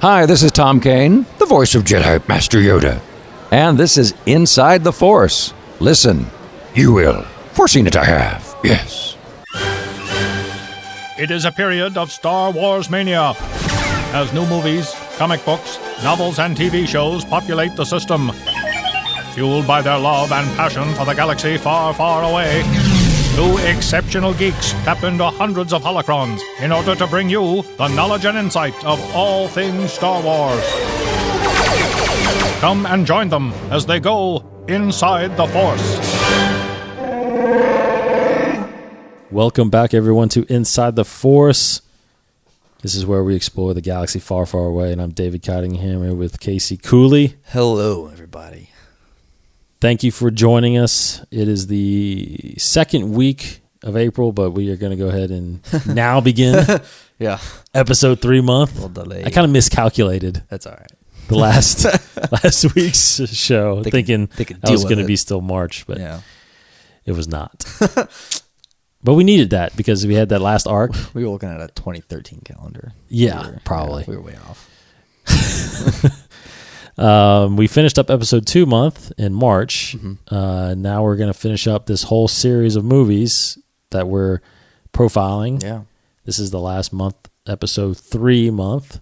Hi, this is Tom Kane, the voice of Jedi Master Yoda. And this is Inside the Force. Listen, you will. Foreseen it I have, yes. It is a period of Star Wars mania, as new movies, comic books, novels, and TV shows populate the system. Fueled by their love and passion for the galaxy far, far away, two exceptional geeks tap into hundreds of holocrons in order to bring you the knowledge and insight of all things Star Wars. Come and join them as they go inside the Force. Welcome back, everyone, to Inside the Force. This is where we explore the galaxy far, far away, and I'm David Cottingham here with Casey Cooley. Hello, everybody. Thank you for joining us. It is the second week of April, but we are going to go ahead and now begin episode 3 month. A little delay. I kind of miscalculated. That's all right. The last week's show, thinking that was going to be still March, but it was not. But we needed that because we had that last arc. We were looking at a 2013 calendar. Yeah, probably. We were way off. We finished up episode 2 month in March. Mm-hmm. Now we're going to finish up this whole series of movies that we're profiling. Yeah. This is the last month, episode 3 month.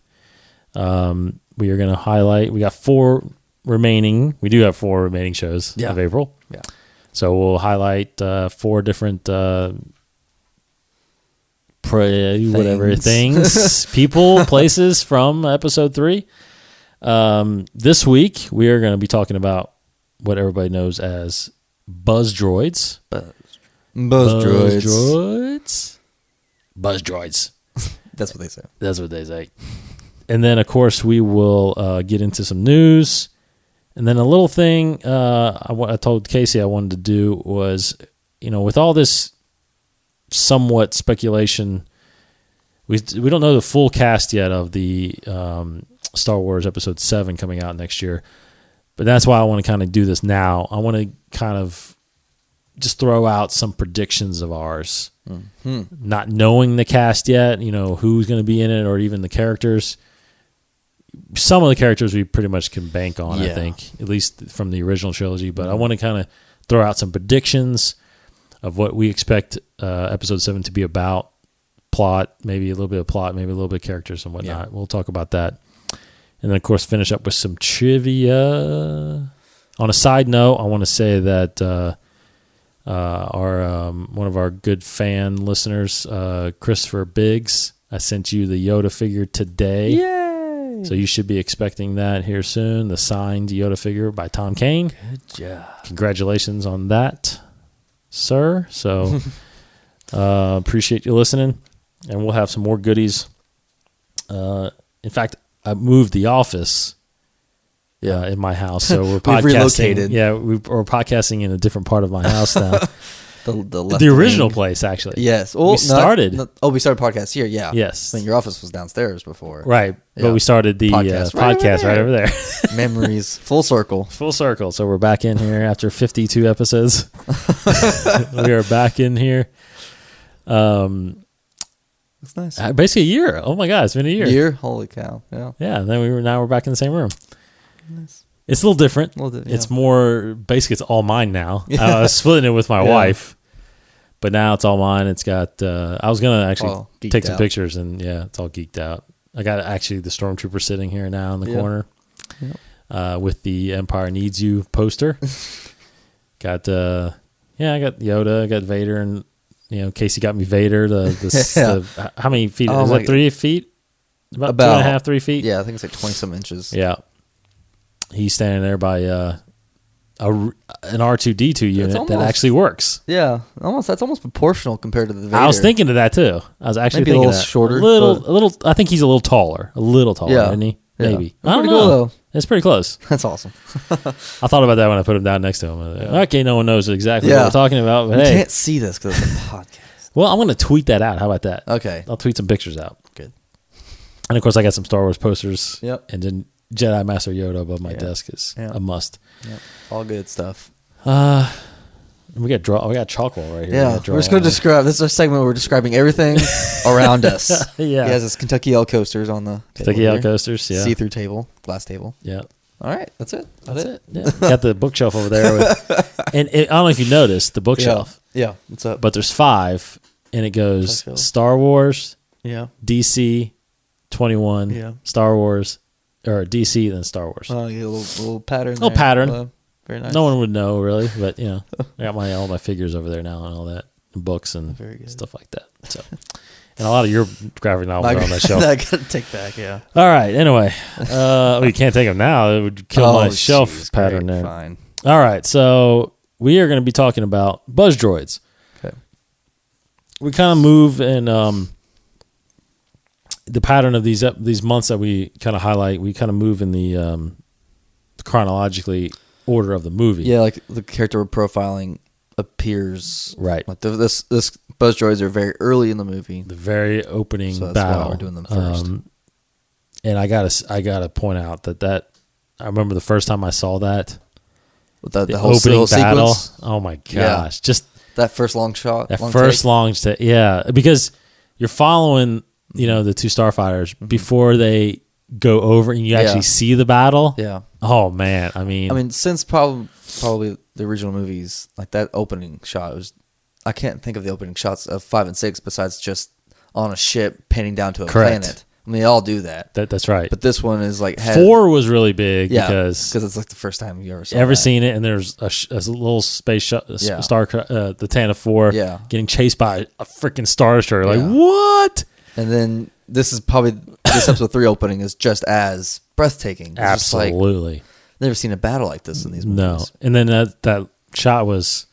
We are going to highlight, we got 4 remaining. We do have 4 remaining shows of April. Yeah. So we'll highlight 4 different things, people, places from episode 3. This week, we are going to be talking about what everybody knows as Buzz Droids. Buzz Droids. Buzz Droids. That's what they say. That's what they say. And then, of course, we will get into some news. And then a little thing I told Casey I wanted to do was, with all this somewhat speculation, we don't know the full cast yet of the Star Wars Episode 7 coming out next year. But that's why I want to kind of do this now. I want to kind of just throw out some predictions of ours. Mm-hmm. Not knowing the cast yet, who's going to be in it or even the characters. Some of the characters we pretty much can bank on, I think, at least from the original trilogy. But I want to kind of throw out some predictions of what we expect Episode 7 to be about. Plot, maybe a little bit of plot, maybe a little bit of characters and whatnot. Yeah. We'll talk about that. And then, of course, finish up with some trivia. On a side note, I want to say that our one of our good fan listeners, Christopher Biggs, I sent you the Yoda figure today. Yay! So you should be expecting that here soon, the signed Yoda figure by Tom Kane. Good job. Congratulations on that, sir. So appreciate you listening. And we'll have some more goodies. In fact, I moved the office in my house. So we're podcasting. We've relocated. Yeah, we're podcasting in a different part of my house now. the original place, actually. Yes. Well, we started. We started podcast here, yeah. Yes. I mean, your office was downstairs before. Right. Yeah. But we started the podcast right over there. Memories. Full circle. Full circle. So we're back in here after 52 episodes. We are back in here. That's nice. Basically a year. Oh my God, it's been a year. Holy cow. Yeah. Yeah. And then we're back in the same room. Nice. It's a little different. It's more, basically it's all mine now. I was splitting it with my wife, but now it's all mine. It's got, I was going to actually take some pictures and it's all geeked out. I got actually the Stormtrooper sitting here now in the corner with the Empire Needs You poster. Got, I got Yoda, I got Vader, and Casey got me Vader. The how many feet? Is that 3 feet? About 2.5, 3 feet? Yeah, I think it's like 20-some inches. Yeah. He's standing there by an R2-D2 unit that actually works. Yeah, that's almost proportional compared to the Vader. I was thinking of that too. I was actually maybe thinking a little shorter, a little. I think he's a little taller, isn't he? Maybe. That's pretty cool though. It's pretty close. That's awesome. I thought about that when I put him down next to him. Okay, no one knows exactly what we're talking about, but you can't see this because it's a podcast. Well, I'm going to tweet that out. How about that? Okay, I'll tweet some pictures out. Good. And of course, I got some Star Wars posters. Yep. And then Jedi Master Yoda above my desk is a must. Yep. All good stuff. We got charcoal right here. Yeah, we're just going to describe. This is our segment where we're describing everything around us. Yeah. He has his Kentucky L coasters on the Kentucky L coasters. Yeah. See-through table, glass table. Yeah. All right, that's it. That's it. Yeah. Got the bookshelf over there. And I don't know if you noticed the bookshelf. Yeah. What's up? But there's 5, and it goes Star Wars, Yeah. DC, 21, Yeah. Star Wars, or DC, then Star Wars. Oh, you get a little pattern. Little pattern. Very nice. No one would know, really, but, I got all my figures over there now and all that, and books and stuff like that. So, and a lot of your graphic novels are on that shelf. I got to take back, yeah. All right, anyway. We can't take them now. It would kill my shelf pattern there. Fine. All right, so we are going to be talking about Buzz Droids. Okay. We kind of move in the pattern of these months that we kind of highlight. We kind of move in the chronologically order of the movie. Yeah, like the character we're profiling appears right. Like this Buzz Droids are very early in the movie. The very opening so that's battle. why we're doing them first. And I gotta point out that I remember the first time I saw that. With the whole opening battle. sequence. Oh my gosh! Yeah. Just that first long shot. That long first take. long take. Yeah, because you're following, the two starfighters before they go over and you actually see the battle. Yeah. Oh man, I mean, since probably the original movies, like that opening shot was, I can't think of the opening shots of 5 and 6 besides just on a ship panning down to a planet. I mean, they all do that. That's right. But this one is like 4 was really big because it's like the first time you ever seen it, and there's a little space star, the Tantive 4, getting chased by a freaking Star Destroyer. Like what? And then this episode 3 opening is just as breathtaking. It's absolutely. Just like, never seen a battle like this in these movies. No, and then that shot was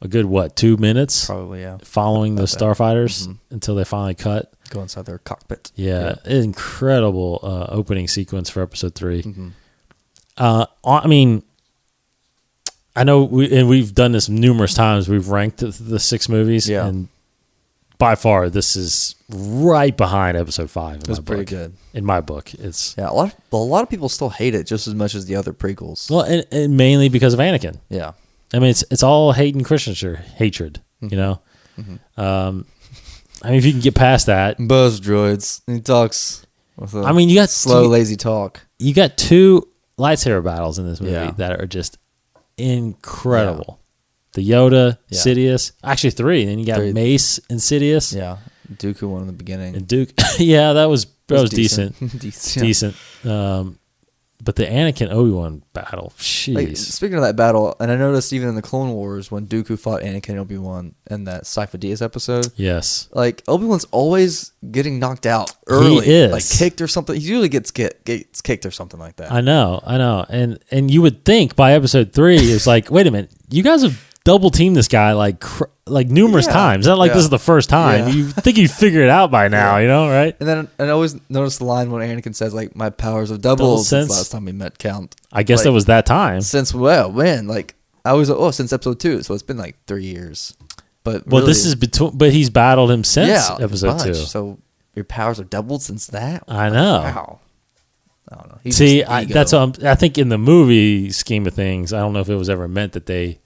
a good 2 minutes? Probably, yeah. Following the starfighters until they finally cut. Go inside their cockpit. Yeah. Incredible opening sequence for episode 3. I mean, I know we've done this numerous times. We've ranked the 6 movies, and by far this is right behind episode 5. It's pretty good in my book. It's a lot of people still hate it just as much as the other prequels. Well, and mainly because of Anakin. Yeah. I mean, it's all hate and Christian hatred, I mean, if you can get past that. Buzz Droids. He talks with you got slow, lazy talk. You got 2 lightsaber battles in this movie that are just incredible. The Yoda, Sidious. Actually 3. And then you got Mace and Sidious. Yeah. Dooku one in the beginning. And Duke. Yeah, that was decent. Decent. But the Anakin Obi-Wan battle, jeez. Like, speaking of that battle, and I noticed even in the Clone Wars when Dooku fought Anakin and Obi-Wan in that Cypher Diaz episode. Yes. Like, Obi-Wan's always getting knocked out early. He is. Like, kicked or something. He usually gets kicked or something like that. I know. And you would think by episode 3, it's like, wait a minute, you guys have double teamed this guy like numerous times. It's not like this is the first time. You think you figured it out by now, right? And then I always notice the line when Anakin says, like, my powers have doubled since last time we met Count. I guess that was that time. Since, when? Like, I was, since episode 2. So it's been like 3 years. But really, this is but he's battled him since episode 2. So your powers have doubled since that? I know. Wow. I don't know. See, that's what I think in the movie scheme of things, I don't know if it was ever meant that they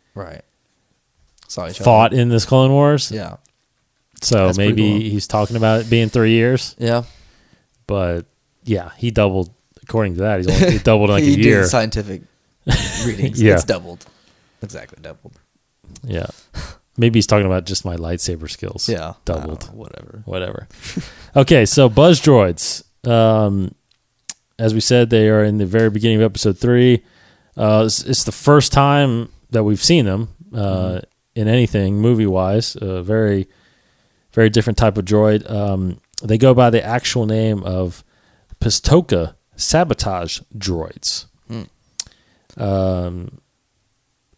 fought in this Clone Wars. Yeah. So that's maybe he's talking about it being 3 years. Yeah. But yeah, he doubled. According to that, he doubled like a year. He did scientific readings. It's doubled. Exactly doubled. Yeah. Maybe he's talking about just my lightsaber skills. Yeah. Doubled. Whatever. Okay, so Buzz Droids. As we said, they are in the very beginning of episode 3. It's the first time that we've seen them in anything movie-wise. Very, very different type of droid. They go by the actual name of Pistoeka Sabotage Droids.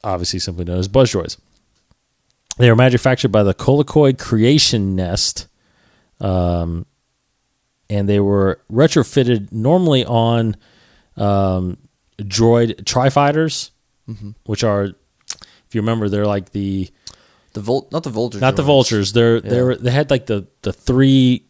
Obviously simply known as Buzz Droids. They are manufactured by the Colicoid Creation Nest, and they were retrofitted normally on droid tri-fighters, which are, if you remember, they're like not the vultures. Not the vultures. They had like the 3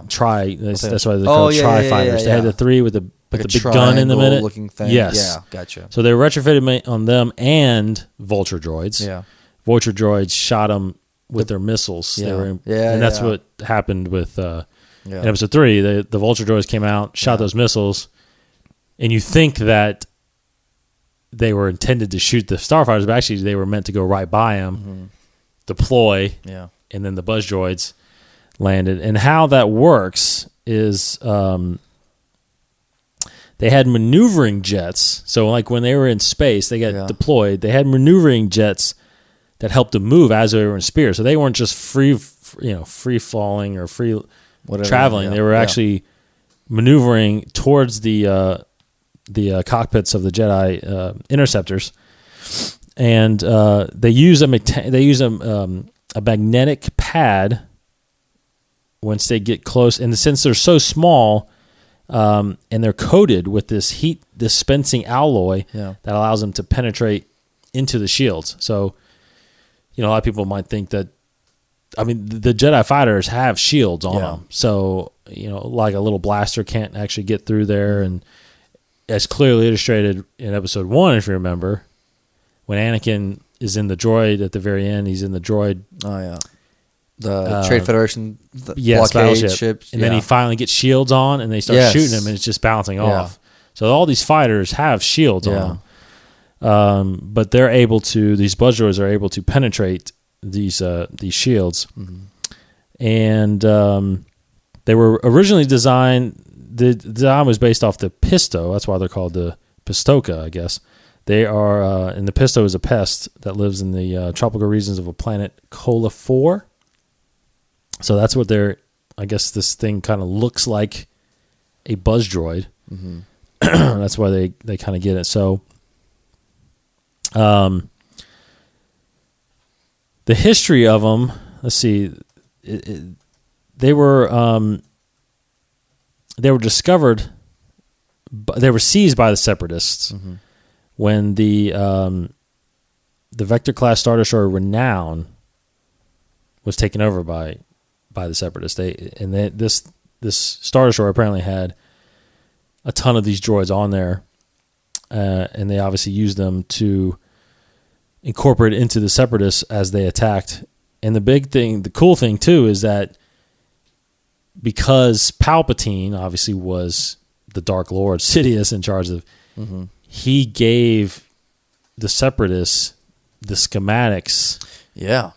tri. That's why they're called tri-fighters. They had the 3 with the big gun in the middle. Looking thing. Yes. Yeah, gotcha. So they were retrofitted on them and vulture droids. Yeah. Vulture droids shot them with their missiles. Yeah. And that's what happened with in episode 3. The Vulture droids came out, shot those missiles, and you think that they were intended to shoot the starfighters, but actually they were meant to go right by them, deploy, and then the buzz droids landed. And how that works is they had maneuvering jets. So like when they were in space, they got deployed. They had maneuvering jets that helped them move as they were in space. So they weren't just free falling or free traveling. They were actually maneuvering towards the cockpits of the Jedi interceptors, and they use a magnetic pad once they get close. And since they're so small, and they're coated with this heat dispensing alloy that allows them to penetrate into the shields. So, a lot of people might think that, the Jedi fighters have shields on them. So, like a little blaster can't actually get through there. And as clearly illustrated in episode 1, if you remember, when Anakin is in the droid at the very end, he's in the droid. Oh, yeah. The Trade Federation blockade ships. And then he finally gets shields on, and they start shooting him, and it's just bouncing off. So all these fighters have shields on them. But they're able to, these buzz droids are able to penetrate these shields. And they were originally designed, the design was based off the Pisto. That's why they're called the Pistoeka, I guess. They are, and the Pisto is a pest that lives in the tropical regions of a planet Cola 4. So that's what they're, I guess this thing kind of looks like a buzz droid. That's why they kind of get it. So, the history of them, let's see, they were discovered, they were seized by the Separatists when the Vector class Star Destroyer Renown was taken over by the Separatists. This Star Destroyer apparently had a ton of these droids on there, and they obviously used them to incorporate into the Separatists as they attacked. And the cool thing too, is that because Palpatine obviously was the Dark Lord, Sidious in charge of, he gave the Separatists the schematics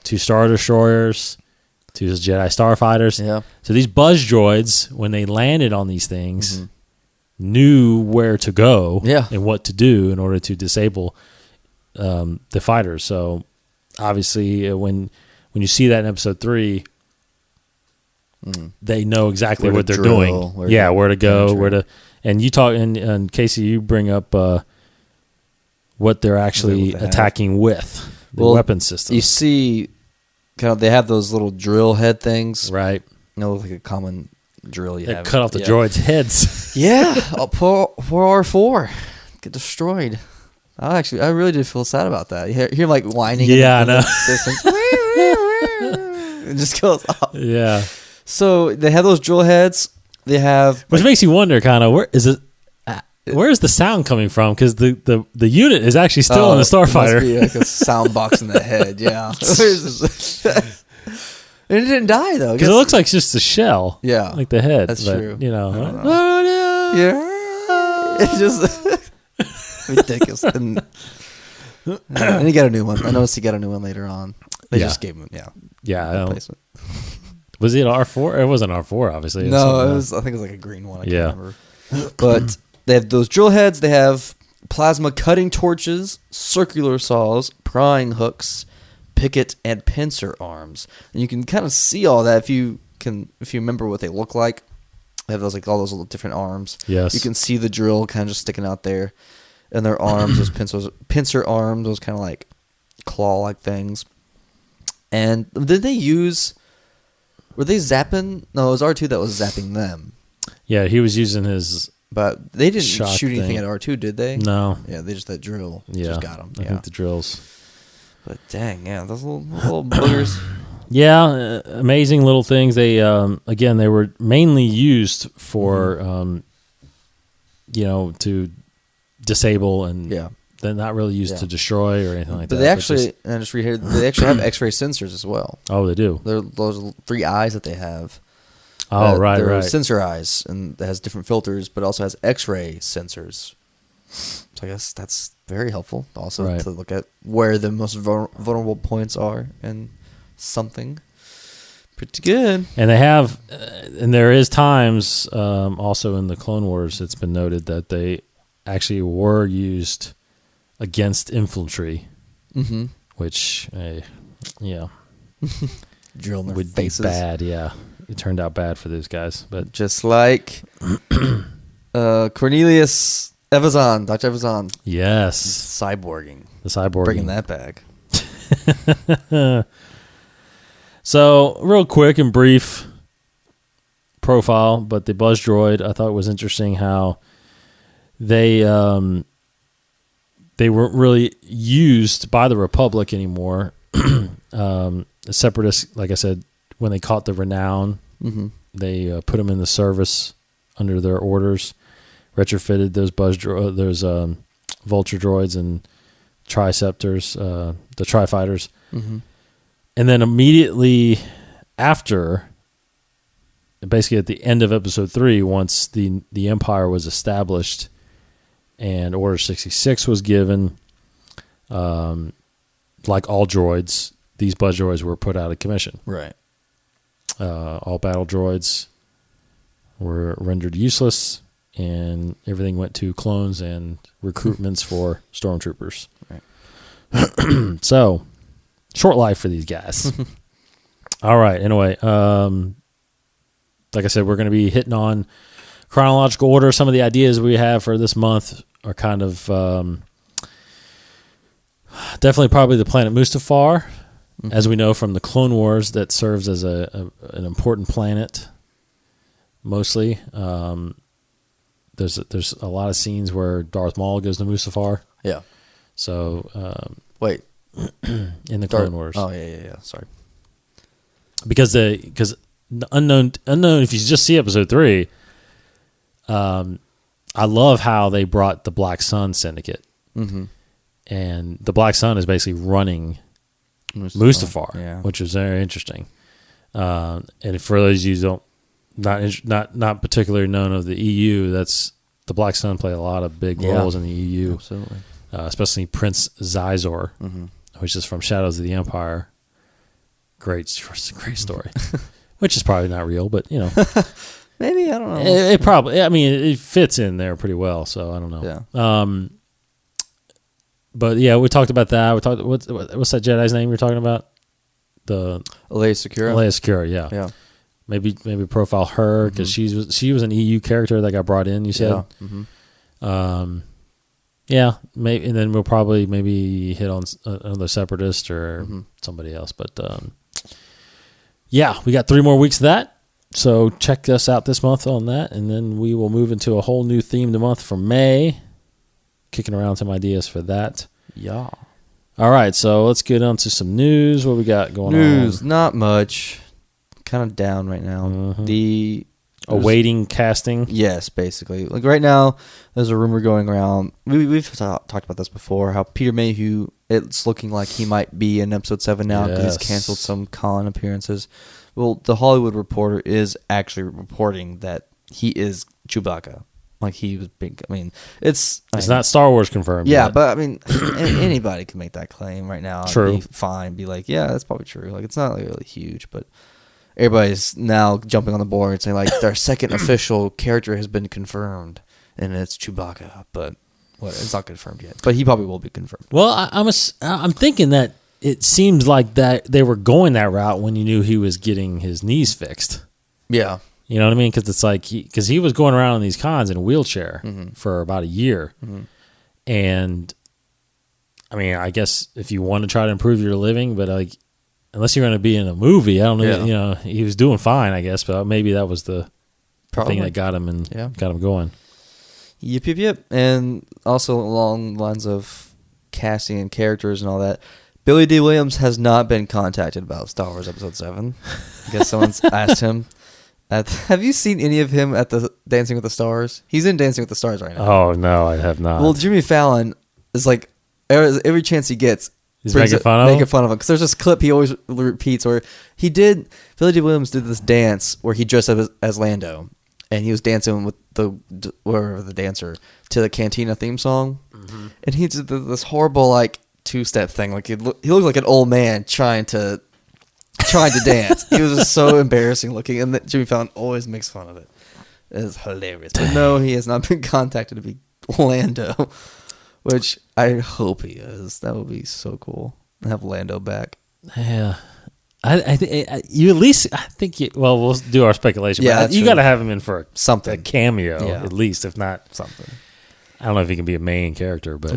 to Star Destroyers, to his Jedi Starfighters. So these buzz droids, when they landed on these things, knew where to go and what to do in order to disable the fighters. So obviously, when you see that in episode 3, they know exactly what they're doing. Where to go, and you talk, and Casey, you bring up what they're actually attacking with the weapon system. You see, kind of, they have those little drill head things, right? Like a common drill you have. Cut off the droids' heads. Poor R4 get destroyed. I really did feel sad about that. You hear him like whining. I know. It just goes off. Yeah. So they have those drill heads. They have, which makes you wonder, kind of, where is it? Where is the sound coming from? Because the unit is actually still in the Starfighter. It must be like a sound box in the head. Yeah. And it didn't die though, because it looks like just a shell. Yeah, like the head. That's true. It's just ridiculous. And he got a new one. I noticed he got a new one later on. They just gave him, replacement. Was it R4? It wasn't R4, obviously. No, it was. I think it was like a green one. I can't remember. But they have those drill heads. They have plasma cutting torches, circular saws, prying hooks, picket and pincer arms, and you can kind of see all that if you remember what they look like. They have all those little different arms. Yes, you can see the drill kind of just sticking out there, and their arms, those pincer arms, those kind of like claw-like things. And did they use? Were they zapping? No, it was R2 that was zapping them. Yeah, he was using his. But they didn't shoot anything at R2, did they? No. Yeah, they just that drill. Just got them. I think the drills. But dang, those little boogers. Yeah, amazing little things. They again, they were mainly used for to disable and they're not really used to destroy or anything like but that. They actually, and I just read here, they actually have X-ray sensors as well. Oh, they do. Those 3 eyes that they have. Oh, right, they're right. sensor eyes, and it has different filters, but also has X-ray sensors. So I guess that's very helpful. Also to look at where the most vulnerable points are and something. Pretty good. And they have, and there is times also in the Clone Wars, it's been noted that they actually were used against infantry, which, drill in their would faces. be bad. Yeah, it turned out bad for those guys. But just like Cornelius Evazan, Dr. Evazan. Yes, cyborging. The cyborging, bringing that back. So, real quick and brief profile, but the Buzz Droid, I thought it was interesting how they weren't really used by the Republic anymore. The Separatists, like I said, when they caught the Renown, they put them in the service under their orders, retrofitted those those Vulture droids and Triceptors, the Tri-Fighters. And then immediately after, basically at the end of Episode 3, once the Empire was established and Order 66 was given, like all droids, these Buzz droids were put out of commission. Right. All battle droids were rendered useless, and everything went to clones and recruitments for stormtroopers. Right. So, short life for these guys. All right. Anyway, like I said, we're going to be hitting on chronological order. Some of the ideas we have for this month are kind of definitely probably the planet Mustafar, as we know from the Clone Wars, that serves as an important planet. Mostly, there's a lot of scenes where Darth Maul goes to Mustafar. Yeah. So wait, in the Clone Wars. Oh yeah. Sorry. Because the unknown. If you just see Episode 3, I love how they brought the Black Sun Syndicate, and the Black Sun is basically running Mustafar, which is very interesting. And for those of you who not particularly known of the EU, that's the Black Sun play a lot of big roles in the EU, absolutely. Especially Prince Xizor, which is from Shadows of the Empire. Great story, which is probably not real, but you know, maybe, I don't know. It probably. I mean, it fits in there pretty well, so I don't know. Yeah. But yeah, we talked about that. We talked. What's that Jedi's name you're talking about? The Leia Secura. Leia Secura. Yeah. Yeah. Maybe profile her because she was an EU character that got brought in. You said. Yeah. Yeah. Maybe, and then we'll probably maybe hit on another Separatist or somebody else. But yeah, we got 3 more weeks of that. So check us out this month on that, and then we will move into a whole new themed month for May. Kicking around some ideas for that. Yeah. All right, so let's get on to some news. What we got going on? News, not much. Kind of down right now. Awaiting casting. Yes, basically. Like right now, there's a rumor going around. We've talked about this before. How Peter Mayhew, it's looking like he might be in Episode 7 now because he's canceled some con appearances. Well, the Hollywood Reporter is actually reporting that he is Chewbacca. Like he was big. I mean, it's not Star Wars confirmed. Yeah, yet. but I mean, anybody can make that claim right now. True. Be fine. Be like, yeah, that's probably true. Like it's not like really huge, but everybody's now jumping on the board and saying like their second official character has been confirmed, and it's Chewbacca. But it's not confirmed yet. But he probably will be confirmed. Well, I'm thinking that it seemed like that they were going that route when you knew he was getting his knees fixed. Yeah. You know what I mean? Because it's like he was going around in these cons in a wheelchair for about a year, and I mean, I guess if you want to try to improve your living, but like unless you're going to be in a movie, I don't know. Yeah. You know, he was doing fine, I guess, but maybe that was the thing that got him got him going. Yep. And also along the lines of casting and characters and all that, Billy D. Williams has not been contacted about Star Wars Episode 7. I guess someone's asked him. Have you seen any of him at the Dancing with the Stars? He's in Dancing with the Stars right now. Oh, no, I have not. Well, Jimmy Fallon is like every chance he gets, he's making fun of him. Because there's this clip he always repeats where Billy D. Williams did this dance where he dressed up as Lando, and he was dancing with the dancer to the Cantina theme song, and he did this horrible like two-step thing. Like he looked like an old man trying to dance. He was just so embarrassing looking, and Jimmy Fallon always makes fun of it. It's hilarious. But no, he has not been contacted to be Lando, which I hope he is. That would be so cool. Have Lando back. Yeah. I think we'll do our speculation. Yeah, but you got to have him in for a cameo at least, if not something. I don't know if he can be a main character, but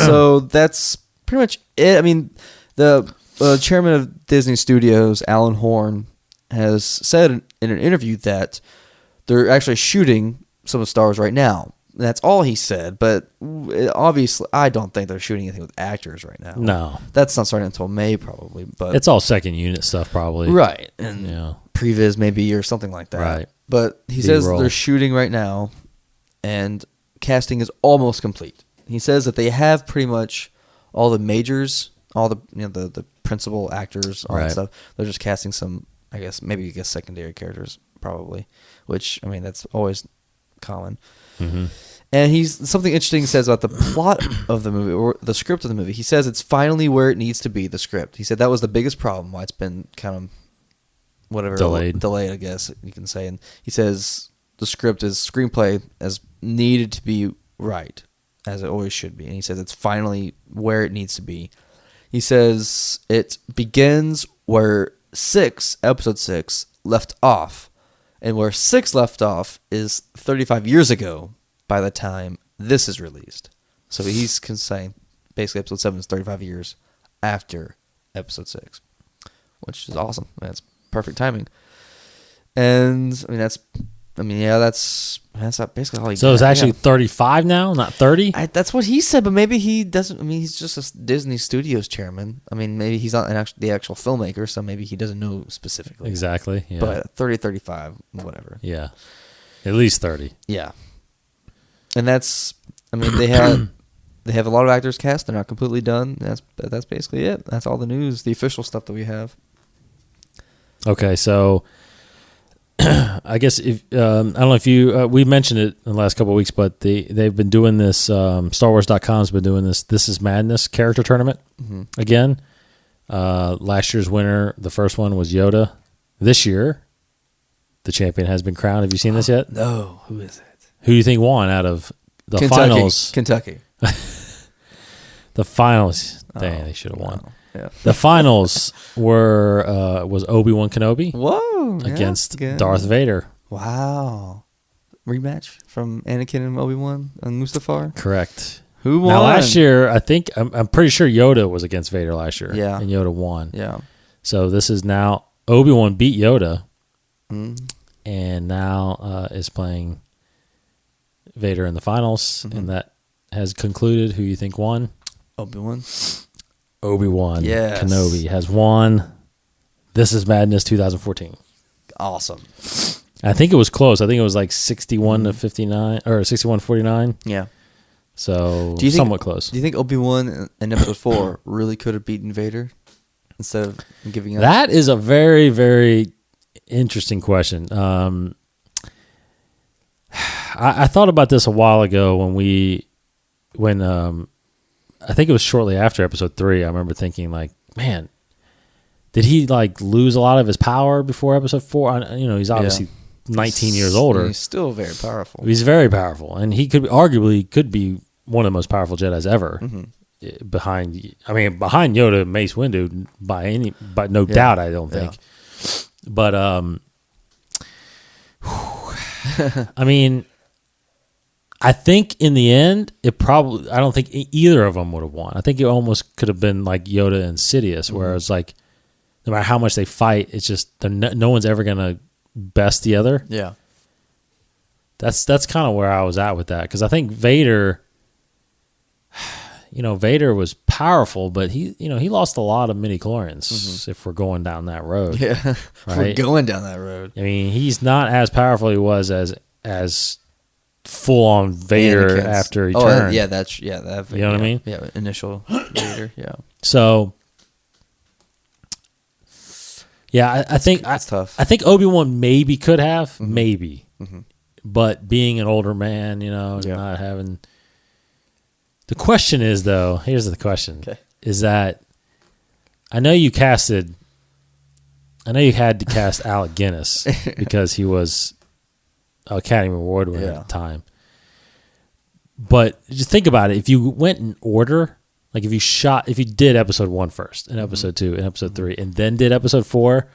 So that's pretty much it. I mean, the chairman of Disney Studios, Alan Horn, has said in an interview that they're actually shooting some of Star Wars right now. That's all he said, but obviously I don't think they're shooting anything with actors right now. No. That's not starting until May probably. But it's all second unit stuff probably. Right. And previs maybe or something like that. Right. But he says they're shooting right now and casting is almost complete. He says that they have pretty much all the majors, all the the principal actors, all that stuff. They're just casting some, I guess secondary characters probably, which I mean that's always common. Mm-hmm. And something interesting he says about the plot of the movie or the script of the movie. He says it's finally where it needs to be. The script. He said that was the biggest problem why it's been kind of delayed. I guess you can say. And he says the screenplay as needed to be right as it always should be. And he says it's finally where it needs to be. He says it begins where episode 6 left off. And where 6 left off is 35 years ago by the time this is released. So he's saying basically episode 7 is 35 years after episode 6, which is awesome. That's perfect timing. And I mean, that's basically all he So it's actually 35 now, not 30? That's what he said, but maybe he doesn't. I mean, he's just a Disney Studios chairman. I mean, maybe he's not the actual filmmaker, so maybe he doesn't know specifically. Exactly, yeah. But 30, 35, whatever. Yeah. At least 30. Yeah. And that's, I mean, they have a lot of actors cast. They're not completely done. That's basically it. That's all the news, the official stuff that we have. Okay, so I guess if I don't know if you we mentioned it in the last couple of weeks, but they've been doing this. StarWars.com's been doing this is Madness character tournament again. Last year's winner, the first one was Yoda. This year, the champion has been crowned. Have you seen this yet? No. Who is it? Who do you think won out of the Kentucky. finals? Kentucky. The finals. Dang, they should have won. No. Yeah. The finals was Obi-Wan Kenobi. Whoa! Against Darth Vader. Wow. Rematch from Anakin and Obi-Wan and Mustafar? Correct. Who won? Now last year, I think I'm pretty sure Yoda was against Vader last year. Yeah. And Yoda won. Yeah. So this is now Obi-Wan beat Yoda. And now is playing Vader in the finals, and that has concluded. Who you think won? Obi-Wan. Obi-Wan Yes. Kenobi has won. This is Madness 2014. Awesome. I think it was close. I think it was like 61 to 59 or 61-49. Yeah. So somewhat close. Do you think Obi-Wan in episode 4 really could have beaten Vader instead of giving up? That is a very, very interesting question. I thought about this a while ago when I think it was shortly after episode 3. I remember thinking like, man, did he like lose a lot of his power before episode 4? He's obviously 19 years older. He's still very powerful. He's very powerful, and he could be one of the most powerful Jedis ever. Behind Yoda and Mace Windu by no doubt, I don't think. But I mean, I think in the end, I don't think either of them would have won. I think it almost could have been like Yoda and Sidious, where it's like, no matter how much they fight, it's just no one's ever going to best the other. Yeah. That's kind of where I was at with that, because I think Vader, Vader was powerful, but he lost a lot of midi-chlorians if we're going down that road. Yeah, right? We're going down that road. I mean, he's not as powerful he was as full on Vader Anakin's. after he turned. Yeah, that's that. You know what I mean? Yeah, initial Vader. Yeah. So, yeah, I think That's tough. I think Obi-Wan maybe could have, maybe, Mhm. but being an older man, not having. The question is, though, here's the question: is that I know you had to cast Alec Guinness because he was Academy Award winner at the time. But just think about it: if you went in order. Like if you did episode 1 first, and episode 2, and episode 3, and then did episode 4,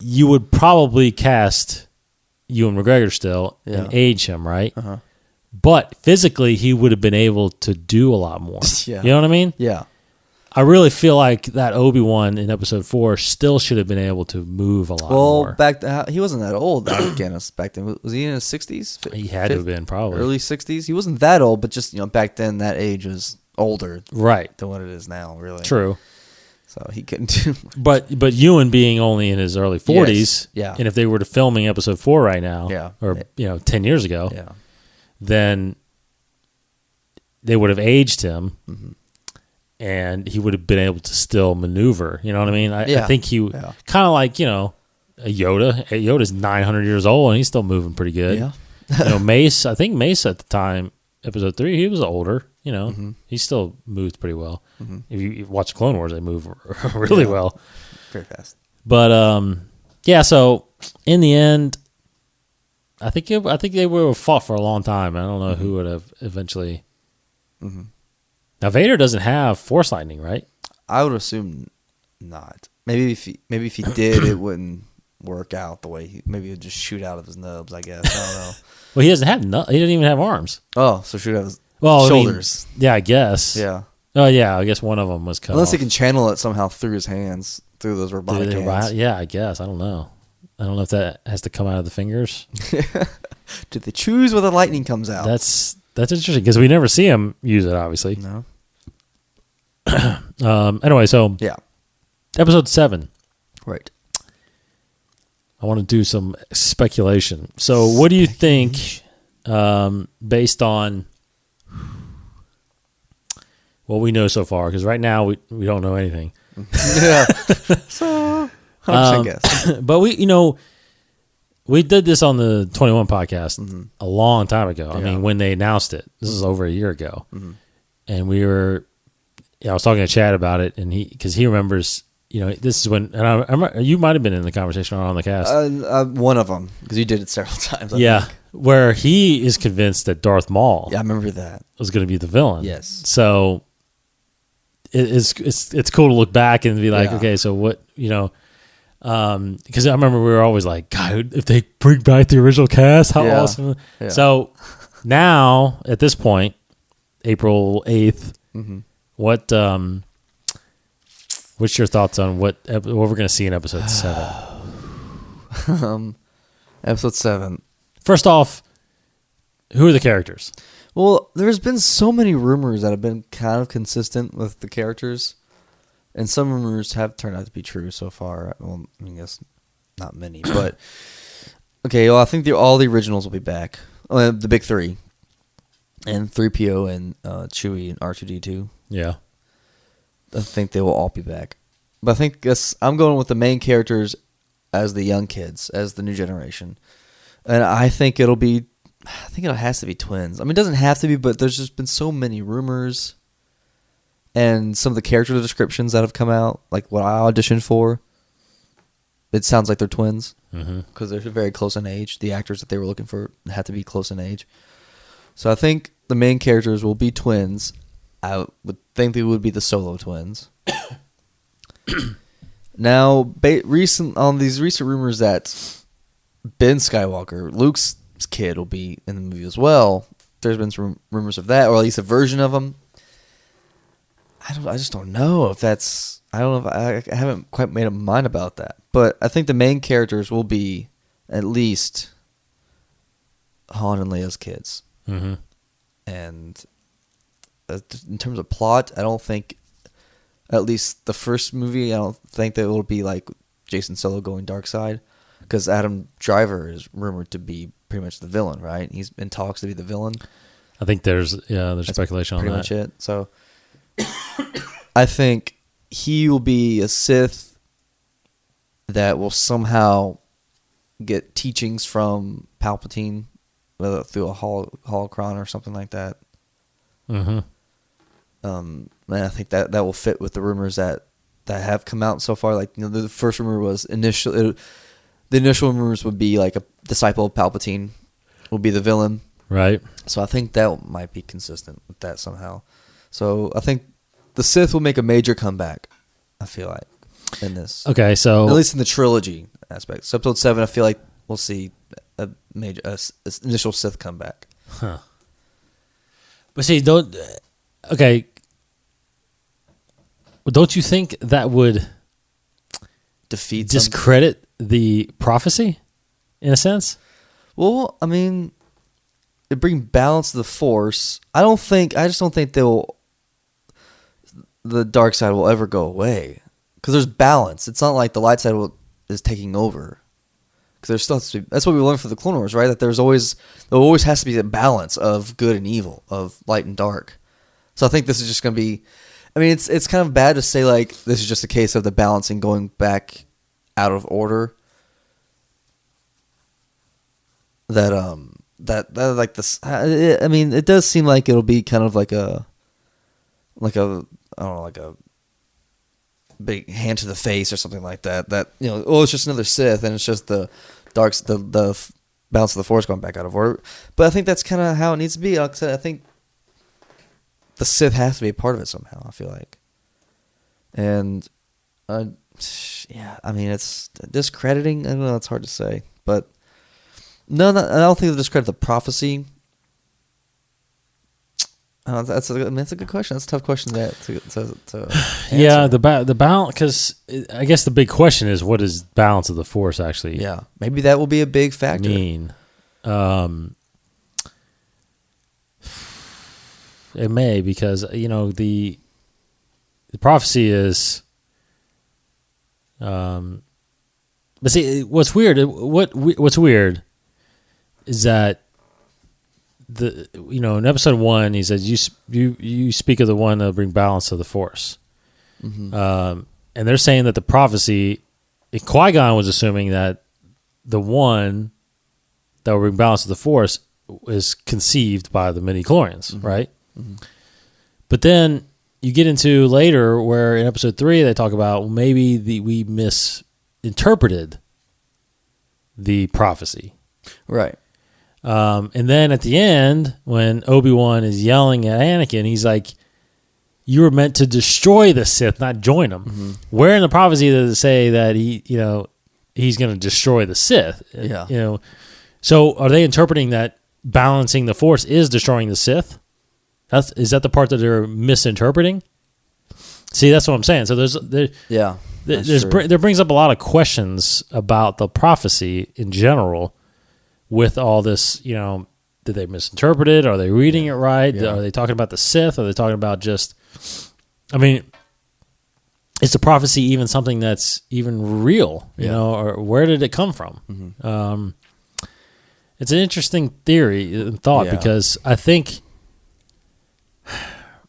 you would probably cast Ewan McGregor still and age him, right? Uh-huh. But physically, he would have been able to do a lot more. Yeah. You know what I mean? Yeah. I really feel like that Obi-Wan in episode 4 still should have been able to move a lot more. Well, he wasn't that old, Alec Guinness, back then. Was he in his 60s? He had to have been, probably. Early 60s? He wasn't that old, but just, back then, that age was older than what it is now, really. True. So he couldn't do much. But Ewan being only in his early 40s, and if they were filming episode 4 right now, or 10 years ago, then they would have aged him, and he would have been able to still maneuver. You know what I mean? I think he kind of like a Yoda. Yoda's 900 years old, and he's still moving pretty good. Yeah. Mace. I think Mace at the time, episode 3, he was older. He still moves pretty well. If you watch Clone Wars, they move really well, very fast. But so in the end, I think they would have fought for a long time. I don't know who would have eventually. Now Vader doesn't have Force lightning, right? I would assume not. Maybe if he did, it wouldn't work out the way maybe he'd just shoot out of his nubs. I guess I don't know. Well, he doesn't have he doesn't even have arms. Oh, so shoot out his shoulders. I guess. Yeah. Oh yeah, I guess one of them was cut Unless off. he can channel it somehow through his hands, through those robotic hands. Yeah, I guess. I don't know. I don't know if that has to come out of the fingers. Did they choose where the lightning comes out? That's interesting because we never see him use it. Obviously. No. Anyway, so episode 7. Right. I want to do some speculation. So, what do you think, based on what we know so far? Because right now we don't know anything. Yeah. So 100% guess. But we did this on the 21 podcast a long time ago. I mean, when they announced it, this is over a year ago, and we were. I was talking to Chad about it, and because he remembers. This is when, and I remember, you might have been in the conversation or on the cast. One of them, because you did it several times. I think. Where he is convinced that Darth Maul. Yeah, I remember that Was going to be the villain. Yes. So it's cool to look back and be like, okay, so what because I remember we were always like, God, if they bring back the original cast, how awesome! Yeah. So now at this point, April 8th, what's your thoughts on what we're going to see in episode 7? Episode 7. First off, who are the characters? Well, there's been so many rumors that have been kind of consistent with the characters, and some rumors have turned out to be true so far. Well, I guess not many, but okay. Well, I think all the originals will be back. The big 3, and 3PO and Chewie and R2D2. Yeah. I think they will all be back. But I'm going with the main characters as the young kids, as the new generation. And I think it has to be twins. I mean, it doesn't have to be, but there's just been so many rumors and some of the character descriptions that have come out, like what I auditioned for. It sounds like they're twins because they're very close in age. The actors that they were looking for had to be close in age. So I think the main characters will be twins. I would think they would be the Solo twins. Now, on these recent rumors that Ben Skywalker, Luke's kid, will be in the movie as well. There's been some rumors of that, or at least a version of him. I just don't know if that's. I don't know if I haven't quite made up my mind about that. But I think the main characters will be at least Han and Leia's kids. Mm-hmm. And in terms of plot, I don't think, at least the first movie, I don't think that it will be like Jason Solo going dark side, because Adam Driver is rumored to be pretty much the villain, right? He's in talks to be the villain. I think there's speculation on that. Pretty much it. So I think he will be a Sith that will somehow get teachings from Palpatine, whether through a holocron or something like that. Mm-hmm. And I think that will fit with the rumors that have come out so far. Like, the first rumor was the initial rumors would be like a disciple of Palpatine will be the villain, right? So I think that might be consistent with that somehow. So I think the Sith will make a major comeback, I feel like, in this. Okay, so at least in the trilogy aspect. So episode 7, I feel like we'll see a major initial Sith comeback. Huh. But see, don't you think that would defeat discredit the prophecy in a sense? Well, I mean, it brings balance to the Force. I just don't think the dark side will ever go away, because there's balance. It's not like the light side is taking over. Because there's still that's what we learned from the Clone Wars, right? That there always has to be a balance of good and evil, of light and dark. So I think this is just going to be. I mean, it's kind of bad to say like this is just a case of the balancing going back out of order. That like this. I mean, it does seem like it'll be kind of like a I don't know, like a big hand to the face or something like that. That, it's just another Sith, and it's just the darks, the balance of the Force going back out of order. But I think that's kind of how it needs to be. Like I said, I think the Sith has to be a part of it somehow, I feel like. And yeah, I mean, it's discrediting. I don't know, it's hard to say, but no, I don't think they'll discredit the prophecy. That's a good question. That's a tough question to answer. Yeah, the balance, because I guess the big question is, what does balance of the Force actually? Yeah, maybe that will be a big factor. Mean, it may, because the prophecy is, but see, what's weird? What's weird is that. In episode 1, he says you speak of the one that bring balance to the Force, and they're saying that the prophecy, Qui-Gon was assuming that the one that will bring balance to the Force is conceived by the midi-chlorians, right? Mm-hmm. But then you get into later where in episode 3 they talk about maybe we misinterpreted the prophecy, right? And then at the end, when Obi-Wan is yelling at Anakin, he's like, "You were meant to destroy the Sith, not join them." Mm-hmm. Where in the prophecy does it say that he's going to destroy the Sith? Yeah. So are they interpreting that balancing the Force is destroying the Sith? Is that the part that they're misinterpreting? See, that's what I'm saying. So there brings up a lot of questions about the prophecy in general. With all this, did they misinterpret it? Are they reading it right? Yeah. Are they talking about the Sith? Are they talking about just... I mean, is the prophecy even something that's even real? Or where did it come from? Mm-hmm. It's an interesting theory and thought because I think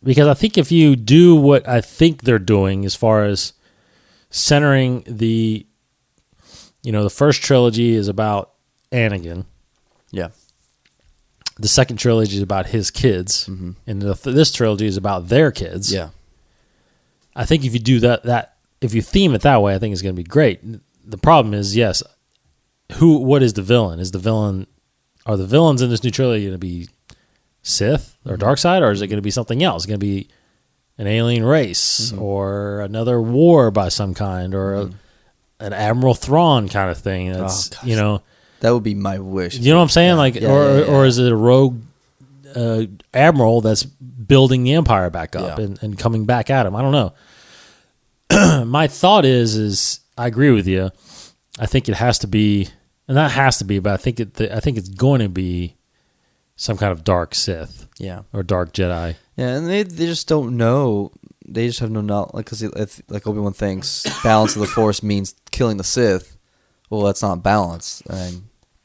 if you do what I think they're doing as far as centering the first trilogy is about Anakin. Yeah. The second trilogy is about his kids, mm-hmm. and this trilogy is about their kids. Yeah. I think if you do that if you theme it that way, I think it's going to be great. The problem is, yes, what is the villain? Are the villains in this new trilogy going to be Sith or mm-hmm. dark side, or is it going to be something else? It's going to be an alien race mm-hmm. or another war by some kind, or mm-hmm. an Admiral Thrawn kind of thing. That's that would be my wish. You know what I'm saying? Or is it a rogue admiral that's building the Empire back up and coming back at him? I don't know. My thought is I agree with you. I think it has to be, and that has to be, but I think it's going to be some kind of dark Sith, or dark Jedi. Yeah, and they just don't know. They just have no knowledge, because like Obi-Wan thinks balance of the Force means killing the Sith. Well, that's not balance.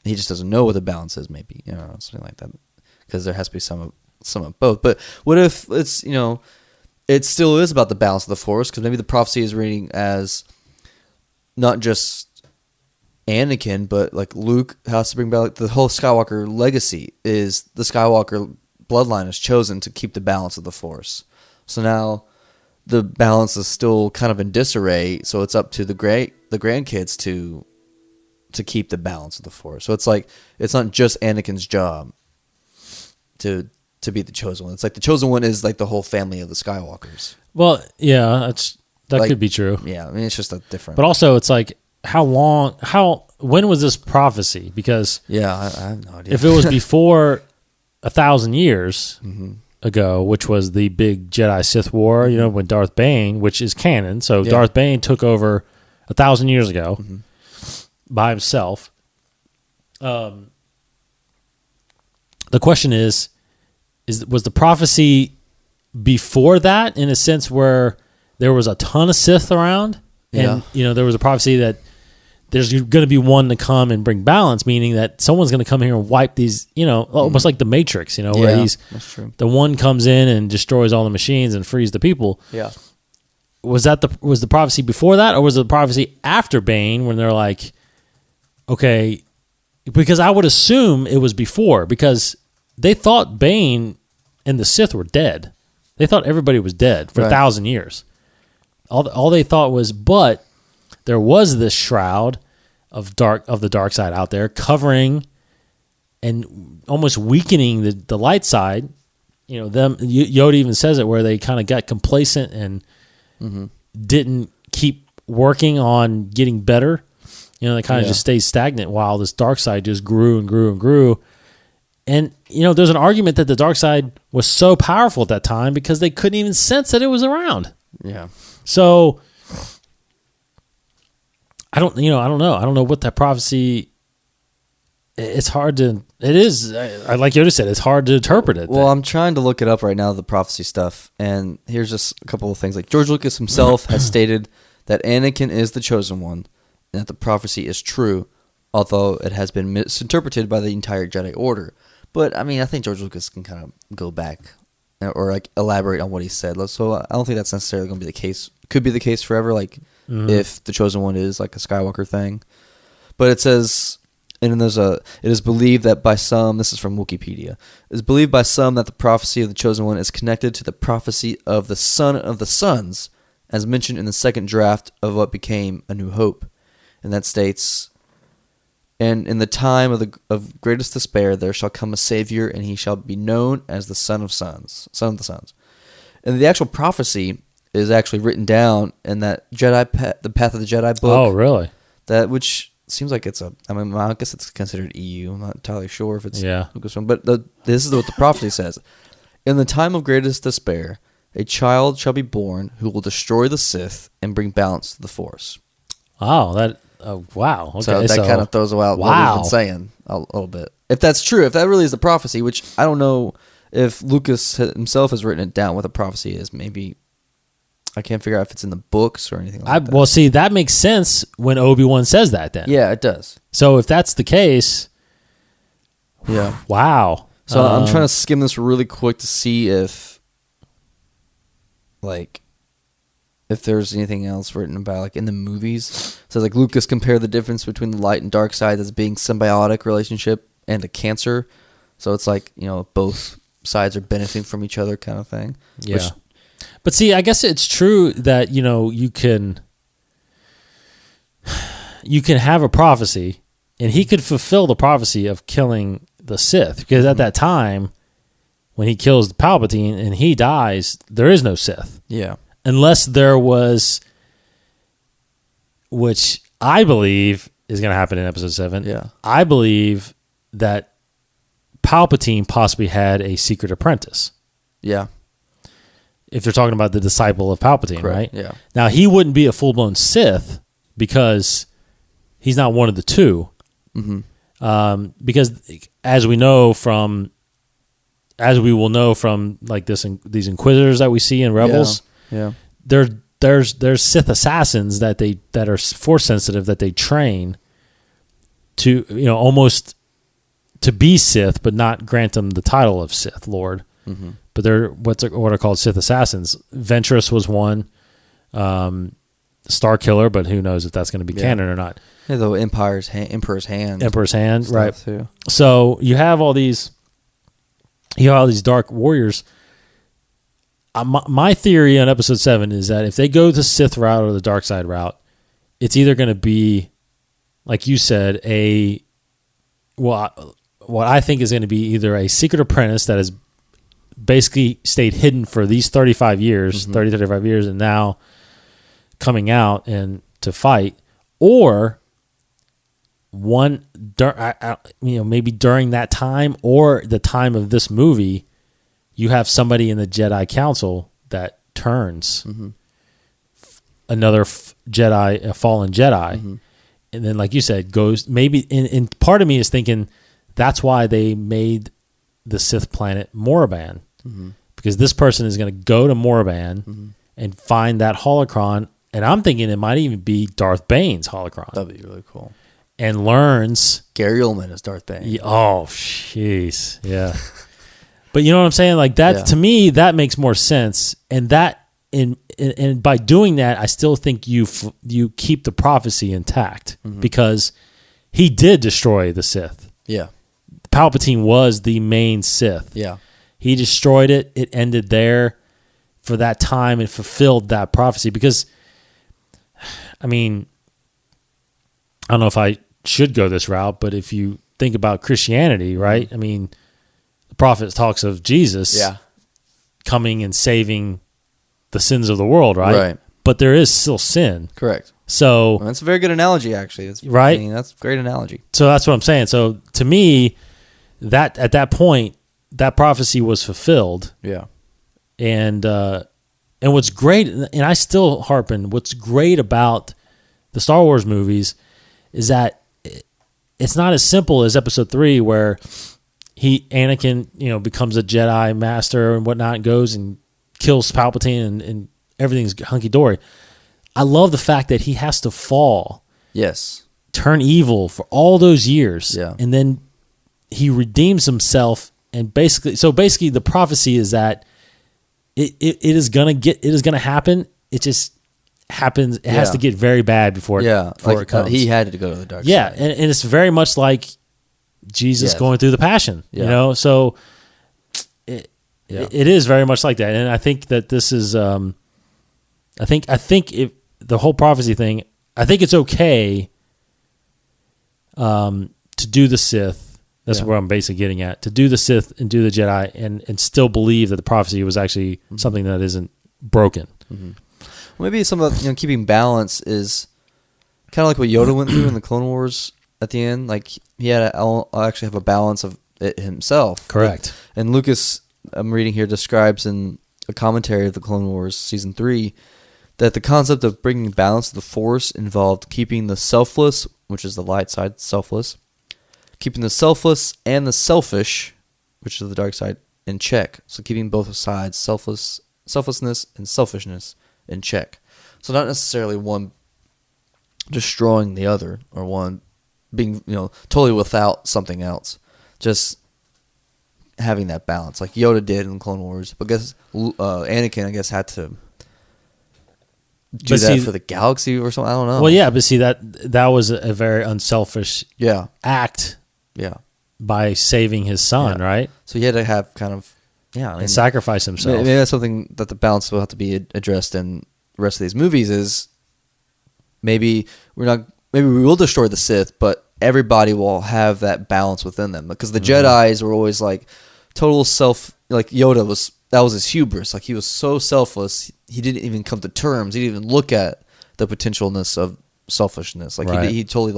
he just doesn't know what the balance is. Maybe something like that, because there has to be some of both. But what if it's it still is about the balance of the Force? Because maybe the prophecy is reading as not just Anakin, but like Luke has to bring back the whole Skywalker legacy. Is the Skywalker bloodline is chosen to keep the balance of the Force. So now the balance is still kind of in disarray, so it's up to the grandkids to keep the balance of the Force. So it's like it's not just Anakin's job to be the chosen one. It's like the chosen one is like the whole family of the Skywalkers. Well, yeah, that Like, could be true. Yeah, I mean it's just a different. But also, it's like when was this prophecy? Because I have no idea. if it was before 1,000 years ago, which was the big Jedi Sith War, when Darth Bane, which is canon, so Darth Bane took over 1,000 years ago by himself. The question is was the prophecy before that, in a sense where there was a ton of Sith around, and there was a prophecy that there's going to be one to come and bring balance, meaning that someone's going to come here and wipe these, almost like the Matrix, where that's true. the one comes in and destroys all the machines and frees the people. Yeah. Was the prophecy before that, or was it the prophecy after Bane when they're like, okay, because I would assume it was before, because they thought Bane and the Sith were dead. They thought everybody was dead for 1,000 years. All they thought was, but there was this shroud of the dark side out there, covering and almost weakening the light side. Yoda even says it, where they kind of got complacent and didn't keep working on getting better. They kind of just stayed stagnant while this dark side just grew and grew and grew. And there's an argument that the dark side was so powerful at that time because they couldn't even sense that it was around. Yeah. So I don't know. I don't know what that prophecy. It's hard to. It is. Like Yoda said, it's hard to interpret it. Well, I'm trying to look it up right now, the prophecy stuff, and here's just a couple of things. Like George Lucas himself has stated that Anakin is the chosen one, and that the prophecy is true, although it has been misinterpreted by the entire Jedi Order. But I mean, I think George Lucas can kind of go back or like elaborate on what he said. So I don't think that's necessarily going to be the case. Could be the case forever, like if the chosen one is like a Skywalker thing. But it says, and then it is believed that by some, this is from Wikipedia, it is believed by some that the prophecy of the chosen one is connected to the prophecy of the Son of the Sons, as mentioned in the second draft of what became A New Hope. And that states, and in the time of greatest despair there shall come a Savior, and he shall be known as the Son of the Sons. And the actual prophecy is actually written down in that the Path of the Jedi book. Oh, really? That which seems like it's I guess it's considered EU. I'm not entirely sure if it's Lucasfilm, but this is what the prophecy says. In the time of greatest despair, a child shall be born who will destroy the Sith and bring balance to the Force. Oh, wow. Okay, so that kind of throws out what we've been saying a little bit. If that's true, if that really is the prophecy, which I don't know if Lucas himself has written it down what the prophecy is. Maybe I can't figure out if it's in the books or anything like that. Well, see, that makes sense when Obi-Wan says that then. Yeah, it does. So if that's the case, wow. So I'm trying to skim this really quick to see if there's anything else written about, like, in the movies. So, like, Lucas compared the difference between the light and dark side as being symbiotic relationship and a cancer. So it's like, both sides are benefiting from each other kind of thing. Yeah. But see, I guess it's true that, you can have a prophecy, and he could fulfill the prophecy of killing the Sith. Because at that time, when he kills Palpatine and he dies, there is no Sith. Yeah. Unless there was, which I believe is going to happen in Episode 7. Yeah. I believe that Palpatine possibly had a secret apprentice. Yeah. If they're talking about the disciple of Palpatine, Correct. right? Yeah. Now, he wouldn't be a full-blown Sith because he's not one of the two. Mm-hmm. Because as we will know from like these Inquisitors that we see in Rebels, there's Sith assassins that are Force sensitive that they train to almost to be Sith, but not grant them the title of Sith Lord. Mm-hmm. But they're what are called Sith assassins. Ventress was one, Star Killer, but who knows if that's going to be canon or not. Yeah, the Emperor's Hand, right? Too. So you have all these dark warriors. My theory on Episode 7 is that if they go the Sith route or the dark side route, it's either going to be, like you said, what I think is going to be either a secret apprentice that has basically stayed hidden for these 35 years, 35 years, and now coming out and to fight, or one, maybe during that time or the time of this movie, you have somebody in the Jedi Council that turns another Jedi, a fallen Jedi, and then, like you said, goes maybe. And part of me is thinking that's why they made the Sith planet Moraband, because this person is going to go to Moraband and find that holocron, and I'm thinking it might even be Darth Bane's holocron. That'd be really cool. And learns Gary Oldman as Darth Bane. Oh, jeez, yeah. But you know what I'm saying? Like that to me, that makes more sense, and that and by doing that, I still think you keep the prophecy intact because he did destroy the Sith. Yeah. Palpatine was the main Sith. Yeah. He destroyed it. It ended there for that time and fulfilled that prophecy. Because, I mean, I don't know if I should go this route, but if you think about Christianity, right? I mean, the prophet talks of Jesus coming and saving the sins of the world, right? Right. But there is still sin. Correct. So that's a very good analogy, actually. Right? I mean, that's a great analogy. So that's what I'm saying. So to me, that at that point, that prophecy was fulfilled. Yeah. And what's great, and I still harpen, what's great about the Star Wars movies is that it's not as simple as Episode 3, where Anakin, becomes a Jedi master and whatnot, and goes and kills Palpatine, and everything's hunky dory. I love the fact that he has to fall, turn evil for all those years, and then he redeems himself. And basically, the prophecy is that it is gonna happen. It just happens. It has to get very bad before it comes. He had to go to the dark side. Yeah, and it's very much like Jesus going through the Passion. So it is very much like that. And I think that this is. I think if the whole prophecy thing, I think it's okay to do the Sith. That's where I'm basically getting at. To do the Sith and do the Jedi and still believe that the prophecy was actually something that isn't broken. Well, maybe some of the, keeping balance is kind of like what Yoda went through in the Clone Wars at the end. Like he had to actually have a balance of it himself. Correct. And Lucas, I'm reading here, describes in a commentary of the Clone Wars Season 3 that the concept of bringing balance to the Force involved keeping the selfless, which is the light side, selfless, keeping the selfless and the selfish, which is the dark side, in check. So keeping both sides, selflessness and selfishness, in check. So not necessarily one destroying the other or one being totally without something else. Just having that balance, like Yoda did in Clone Wars. But I guess Anakin, had to do that for the galaxy or something. I don't know. Well, yeah, but see that was a very unselfish act. Yeah. By saving his son, right? So he had to have kind of and sacrifice himself. Maybe that's something that the balance will have to be addressed in the rest of these movies. Is maybe we will destroy the Sith, but everybody will have that balance within them, because the Jedis were always like total self. Like Yoda was. That was his hubris. Like he was so selfless, he didn't even come to terms. He didn't even look at the potentialness of selfishness. Like he totally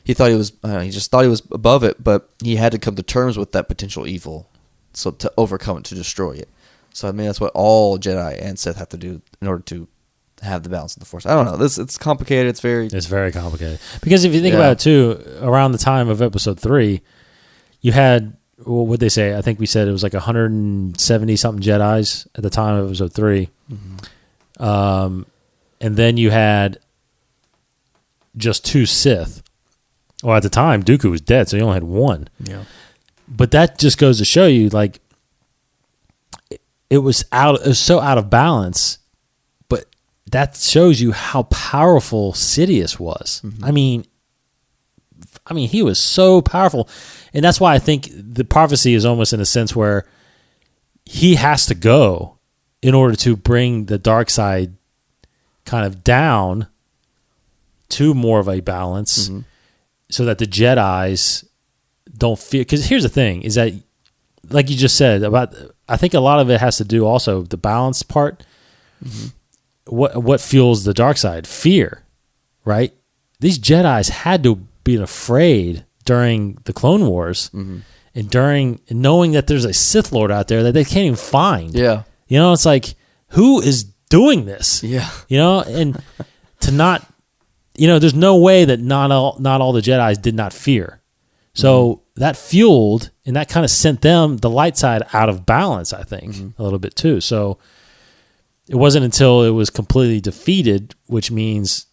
he thought he was. He just thought he was above it, but he had to come to terms with that potential evil, so to overcome it, to destroy it. So I mean, that's what all Jedi and Sith have to do in order to have the balance of the Force. I don't know. It's complicated. It's very complicated, because if you think about it too, around the time of Episode 3, you had. Well, what'd they say? I think we said it was like 170 something Jedis at the time of Episode 3. And then you had just 2 Sith. Well, at the time, Dooku was dead, so he only had one. Yeah. But that just goes to show you, like, it was so out of balance. But that shows you how powerful Sidious was. Mm-hmm. I mean, he was so powerful, and that's why I think the prophecy is almost in a sense where he has to go in order to bring the dark side kind of down to more of a balance, so that the Jedis don't fear. Because here's the thing: is that, like you just said, I think a lot of it has to do also the balance part. Mm-hmm. What fuels the dark side? Fear, right? These Jedis had to be afraid during the Clone Wars, and knowing that there's a Sith Lord out there that they can't even find. Yeah, it's like, who is doing this? Yeah, and to not, there's no way that not all the Jedis did not fear. So that fueled, and that kind of sent them, the light side, out of balance, I think, a little bit too. So it wasn't until it was completely defeated, which means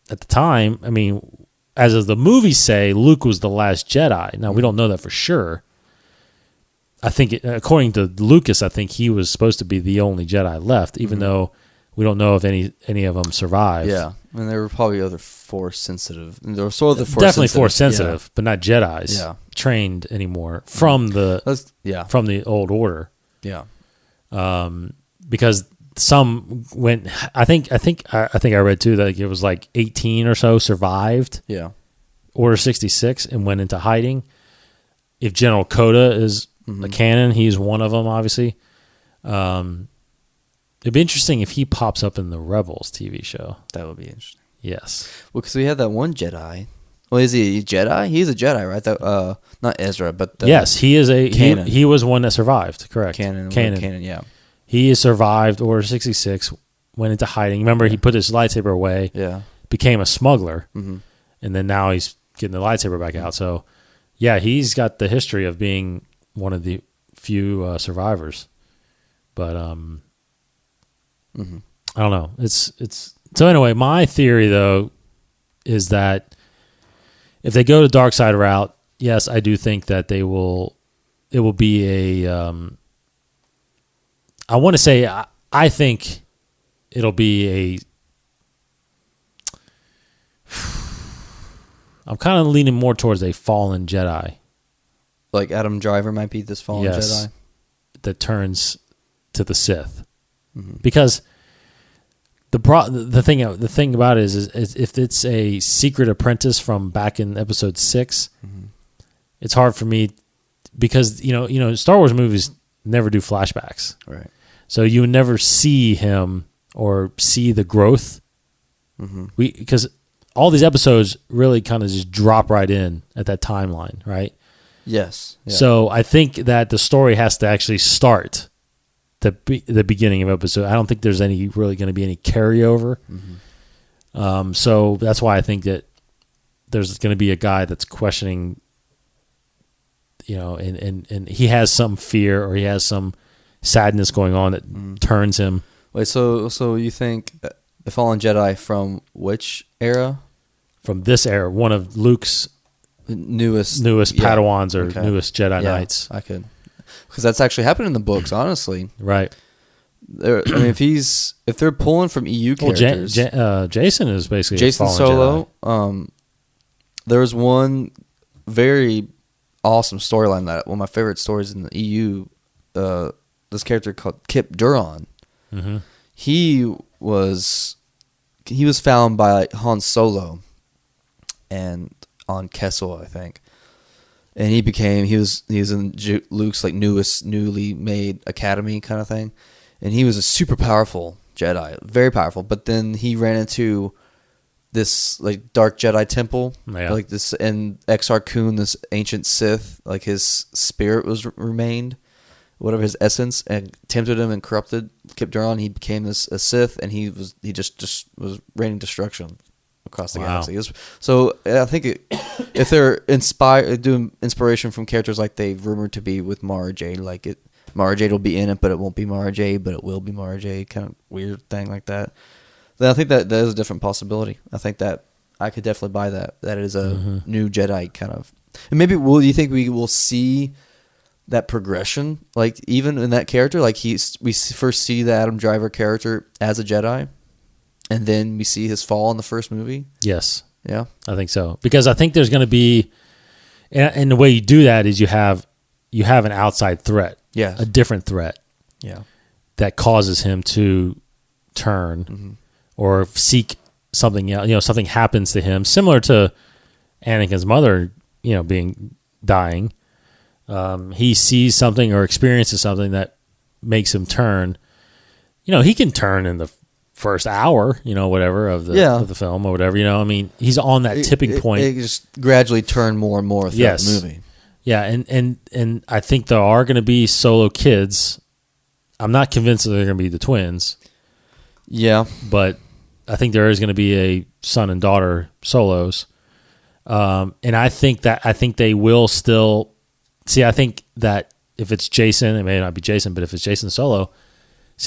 at the time, I mean, as of the movies say, Luke was the last Jedi. Now, we don't know that for sure. I think, according to Lucas, I think he was supposed to be the only Jedi left, even though we don't know if any of them survived. Yeah, and there were probably other Force sensitive. There were sort of the Force definitely sensitive. Force sensitive, but not Jedis. Yeah. Trained anymore from the from the old order. Yeah, because some went. I think I read too that it was like 18 or so survived. Yeah, Order 66 and went into hiding. If General Coda is the canon, he's one of them, obviously. It'd be interesting if he pops up in the Rebels TV show. that would be interesting. Yes. Well, because we had that one Jedi. Well, is he a Jedi? He's a Jedi, right? That not Ezra, but yes, he is a canon. He was one that survived. Correct. Canon. Yeah. He has survived Order 66. Went into hiding. Remember, he put his lightsaber away. Yeah. Became a smuggler, and then now he's getting the lightsaber back out. So, yeah, he's got the history of being one of the few survivors. But I don't know. It's so anyway. My theory though is that if they go the dark side route, yes, I do think that it will be a. I want to say I think it'll be a. I'm kind of leaning more towards a fallen Jedi. Like Adam Driver might be this fallen Jedi that turns to the Sith, because the thing about it is if it's a secret apprentice from back in Episode 6, it's hard for me because Star Wars movies never do flashbacks, right? So you would never see him or see the growth, because all these episodes really kind of just drop right in at that timeline, right? Yes. Yeah. So I think that the story has to actually start the beginning of episode. I don't think there's really going to be any carryover. So that's why I think that there's going to be a guy that's questioning, and he has some fear or he has some sadness going on that turns him. Wait, so you think the Fallen Jedi from which era? From this era, one of Luke's newest Padawans or newest Jedi Knights. I could, because that's actually happened in the books. Honestly, right? I mean, if they're pulling from EU characters, Jason is basically Jason a fallen Solo. Jedi. There was one very awesome storyline that one of my favorite stories in the EU. This character called Kip Duron. He was found by Han Solo, and on Kessel, I think, and he was in Luke's like newly made academy kind of thing, and he was a super powerful Jedi, very powerful. But then he ran into this like dark Jedi temple, like this, and Exar Kun, this ancient Sith, like his spirit remained, whatever his essence, and tempted him and corrupted Kip Duron. He became a Sith, and he just was raining destruction across the galaxy. So I think if they're doing inspiration from characters like they've rumored to be with Mara Jade, Mara Jade will be in it, but it won't be Mara Jade, but it will be Mara Jade, kind of weird thing like that. Then I think that is a different possibility. I think that I could definitely buy that. That is a new Jedi kind of. And maybe you think we will see that progression, like even in that character, like we first see the Adam Driver character as a Jedi, and then we see his fall in the first movie. Yes. Yeah, I think so, because I think there's going to be, and the way you do that is you have an outside threat, a different threat, that causes him to turn or seek something else. Something happens to him, similar to Anakin's mother, dying. He sees something or experiences something that makes him turn. He can turn in the first hour, whatever of the film or whatever. He's on that tipping point. It just gradually turn more and more throughout the movie. Yeah, and I think there are going to be solo kids. I'm not convinced that they're going to be the twins. Yeah, but I think there is going to be a son and daughter solos, and I think they will still. See, I think that if it's Jason, it may not be Jason, but if it's Jason Solo,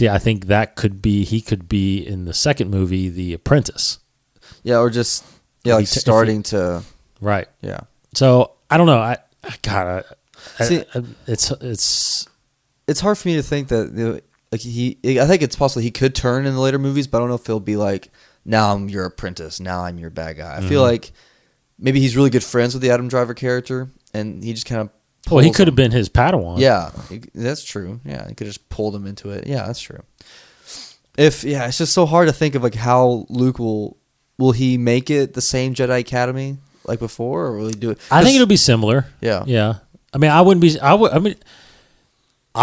I think that he could be in the second movie, The Apprentice. Yeah, or just starting to right. Yeah. So I don't know. It's hard for me to think that I think it's possible he could turn in the later movies, but I don't know if he'll be like, now I'm your apprentice, now I'm your bad guy. I feel like maybe he's really good friends with the Adam Driver character, and he just kind of. Well, he could have been his Padawan. Yeah, that's true. Yeah, he could have just pulled him into it. Yeah, that's true. It's just so hard to think of like how Luke will he make it the same Jedi Academy like before, or will he do it? I think it'll be similar. Yeah, yeah. I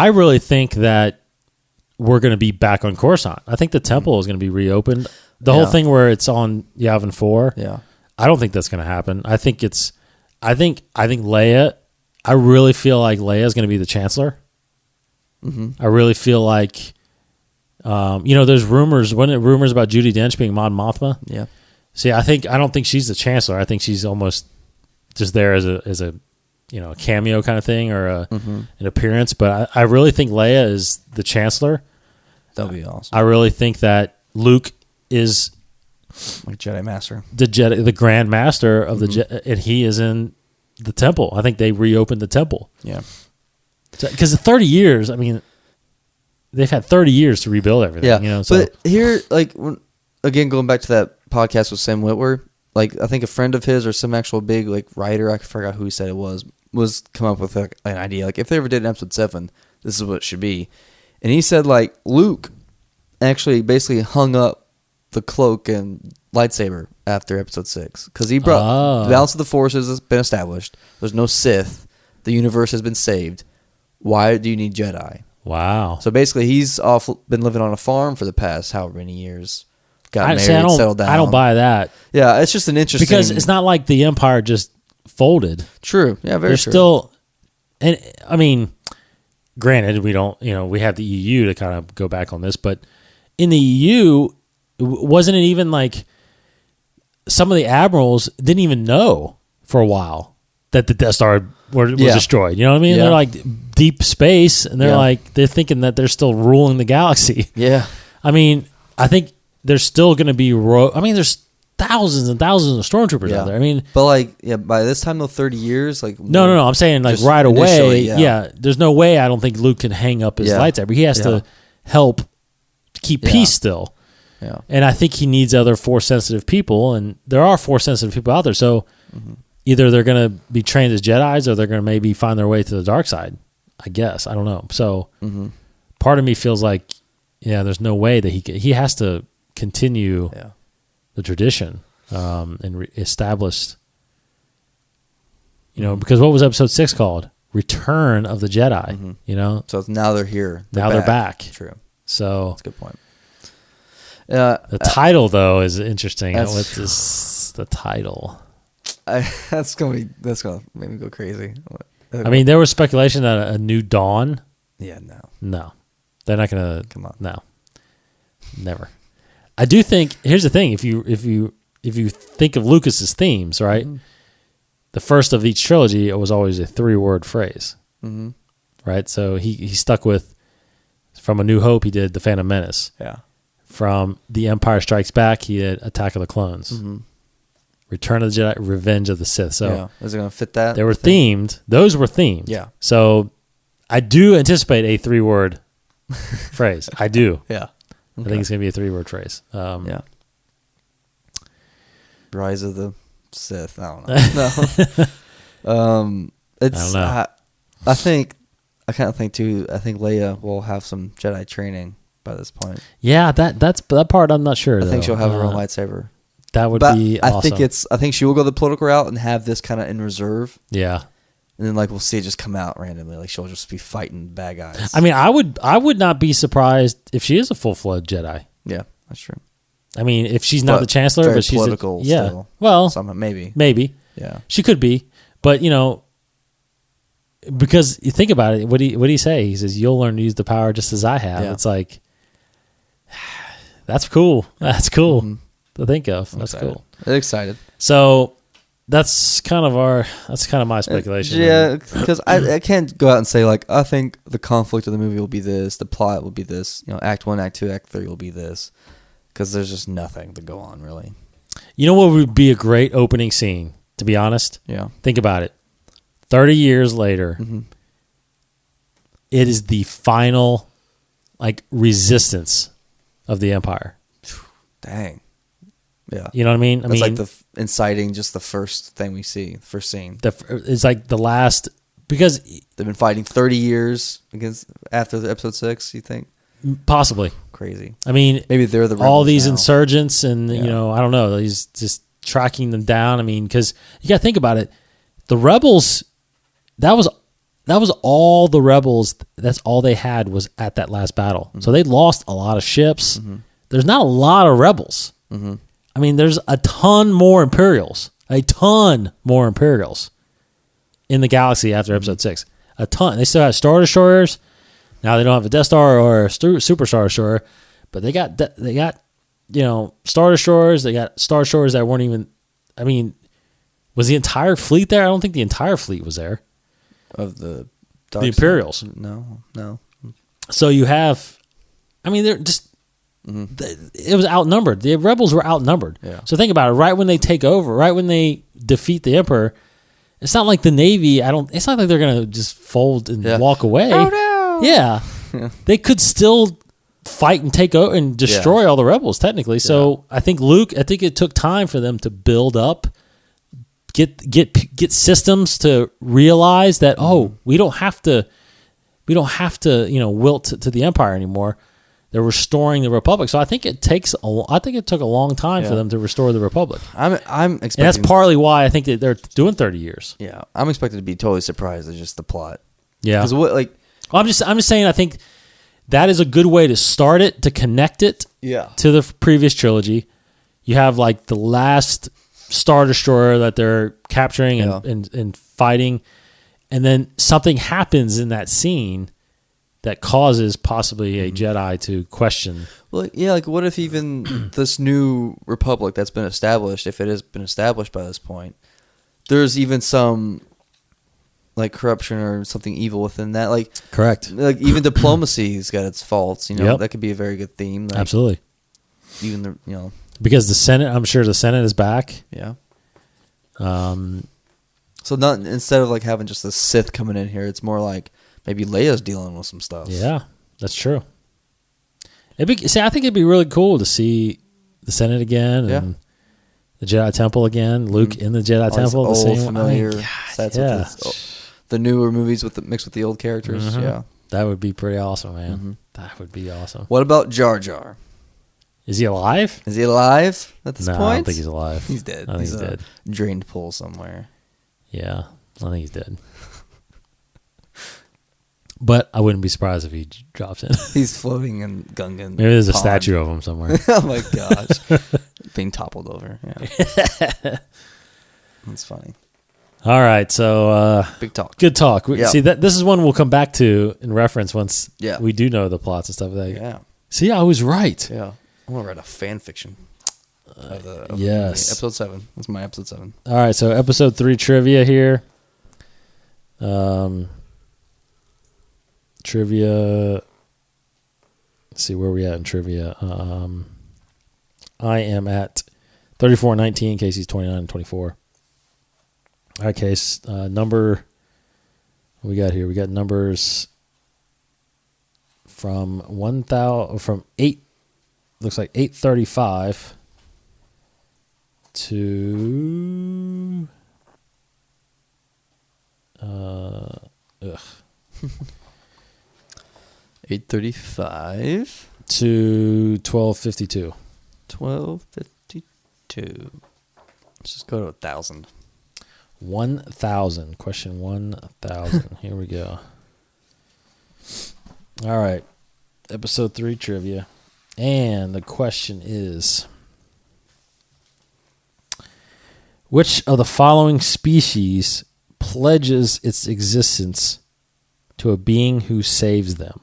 really think that we're going to be back on Coruscant. I think the temple is going to be reopened. The whole thing where it's on Yavin 4. Yeah, I don't think that's going to happen. I think Leia. I really feel like Leia is going to be the Chancellor. I really feel like, there's rumors. Wasn't it rumors about Judi Dench being Mon Mothma? Yeah. See, I don't think she's the Chancellor. I think she's almost just there as a cameo kind of thing or an appearance. But I really think Leia is the Chancellor. That would be awesome. I really think that Luke is like Jedi Master, the Grand Master of the Jedi, and he is in the temple. I think they reopened the temple. Yeah. Because 30 years, they've had 30 years to rebuild everything. Yeah. But here, again, going back to that podcast with Sam Witwer, I think a friend of his or some actual big writer, I forgot who he said it was come up with an idea. If they ever did an episode 7, this is what it should be. And he said Luke actually basically hung up the cloak and lightsaber after episode 6 because he brought the balance of the forces has been established. There's no Sith. The universe has been saved. Why do you need Jedi? Wow. So basically, he's been living on a farm for the past however many years. Got married, settled down. I don't buy that. Yeah, it's just an interesting because it's not like the Empire just folded. True. Yeah, very true. Still, and granted, we don't. We have the EU to kind of go back on this, but in the EU, wasn't it even some of the admirals didn't even know for a while that the Death Star was destroyed. You know what I mean? Yeah. They're deep space, and they're they're thinking that they're still ruling the galaxy. Yeah. I think there's still going to be there's thousands and thousands of stormtroopers out there. But by this time, though, 30 years, no. I'm saying right away. Yeah. There's no way I don't think Luke can hang up his lightsaber. He has to help keep peace still. Yeah. And I think he needs other Force-sensitive people, and there are Force-sensitive people out there. So either they're going to be trained as Jedis or they're going to maybe find their way to the dark side, I guess. I don't know. So part of me feels like, there's no way that he has to continue the tradition and establish, because what was episode 6 called? Return of the Jedi, So now they're here. They're back. True. So that's a good point. The title, though, is interesting. What's the title? That's gonna make me go crazy. There was speculation that a New Dawn. Yeah, no, they're not gonna. Come on, no, never. I do think. Here's the thing: if you think of Lucas's themes, right? The first of each trilogy was always a 3-word phrase, right? So he stuck with. From A New Hope, he did The Phantom Menace. Yeah. From The Empire Strikes Back, he did Attack of the Clones. Return of the Jedi, Revenge of the Sith. So yeah. Is it going to fit that? they were themed. Those were themed. Yeah. So I do anticipate a 3-word phrase. I do. Yeah. I think it's going to be a 3-word phrase. Yeah. Rise of the Sith. I don't know. No. It's. I don't know. I kind of think too. I think Leia will have some Jedi training by this point. Yeah, that part I'm not sure. I think though. she'll have her own lightsaber. That would But be I awesome. think she will go the political route and have this kind of in reserve, Yeah. and then like we'll see it just come out randomly. Like she'll just be fighting bad guys. I mean, I would not be surprised if she is a full-fledged Jedi. Yeah, that's true. I mean, if she's not But the Chancellor, very but she's political yeah. still. Well, Somehow, maybe. Yeah. She could be, but because you think about it, what do you say? He says, "You'll learn to use the power just as I have." Yeah. It's like that's cool. That's cool Mm-hmm. to think of. That's Excited. cool. Excited. So that's kind of my speculation. Yeah, because I can't go out and say like I think the conflict of the movie will be this, the plot will be this, Act 1, Act 2, Act 3 will be this, because there's just nothing to go on really. You know what would be a great opening scene? To be honest, Yeah. think about it. 30 years later, Mm-hmm. it is the final resistance of the Empire. Dang. Yeah. You know what I mean? It's like inciting just the first thing we see, the first scene. It's like the last, because They've been fighting 30 years after the episode 6, you think? possibly, Crazy. I mean, Maybe they're the all rebels these now. insurgents and, Yeah. I don't know, he's just tracking them down. I mean, because you got to think about it. The rebels, that was all the rebels. That's all they had was at that last battle. Mm-hmm. So they lost a lot of ships. There's not a lot of rebels. Mm-hmm. I mean, there's a ton more Imperials in the galaxy after Episode 6. A ton. They still have Star Destroyers. Now they don't have a Death Star or a Super Star Destroyer, but they got Star Destroyers. They got Star Destroyers that weren't even. I mean, was the entire fleet there? I don't think the entire fleet was there. Of the Imperials. No. So you have. I mean, they're just. It was outnumbered. The rebels were outnumbered. Yeah. So think about it. Right when they take over, right when they defeat the Emperor, it's not like the Navy. It's not like they're gonna just fold and walk away. Oh no. Yeah. They could still fight and take over and destroy all the rebels technically. So I think it took time for them to build up, get systems to realize that we don't have to wilt to the Empire anymore. They're restoring the Republic. So I think it took a long time for them to restore the Republic. I'm expecting. And that's partly why I think that they're doing 30 years. Yeah, I'm expected to be totally surprised at just the plot. Yeah. Because I'm just saying I think that is a good way to start it, to connect it to the previous trilogy. You have the last Star Destroyer that they're capturing and fighting, and then something happens in that scene that causes possibly a Jedi to question. Well, yeah, what if even this new Republic that's been established, if it has been established by this point, there's even some corruption or something evil within that. Correct. Even diplomacy's got its faults. Yep. That could be a very good theme. Absolutely. Even because the Senate, I'm sure the Senate is back. Yeah. So not instead of having just the Sith coming in here, it's more like maybe Leia's dealing with some stuff. Yeah, that's true. I think it'd be really cool to see the Senate again and the Jedi Temple again. Luke in the Jedi Temple. Old, the same familiar sets. with the newer movies mixed with the old characters. Mm-hmm. Yeah, that would be pretty awesome, man. Mm-hmm. That would be awesome. What about Jar Jar? Is he alive? Is he alive at this point? I don't think he's alive. He's dead. I think he's dead. Drained pool somewhere. Yeah, I think he's dead. But I wouldn't be surprised if he drops in. He's floating in Gungan. Maybe there's a pond. statue of him somewhere. Oh my gosh. Being toppled over. Yeah. That's funny. All right, so big talk. Good talk. Yeah. See, this is one we'll come back to in reference once Yeah. we do know the plots and stuff like that. Yeah. See, I was right. Yeah. I'm going to write a fan fiction of the yes. episode 7. That's my episode 7. All right, so episode 3 trivia here. Trivia. Let's see where we at in trivia. I am at 34-19. Casey's 29-24. All right, Case. Number. What we got here? We got numbers from 8. Looks like 835 to 835 to 1252. 1252. Let's just go to 1,000. 1,000. Question 1,000. Here we go. All right. Episode 3 trivia. And the question is, which of the following species pledges its existence to a being who saves them?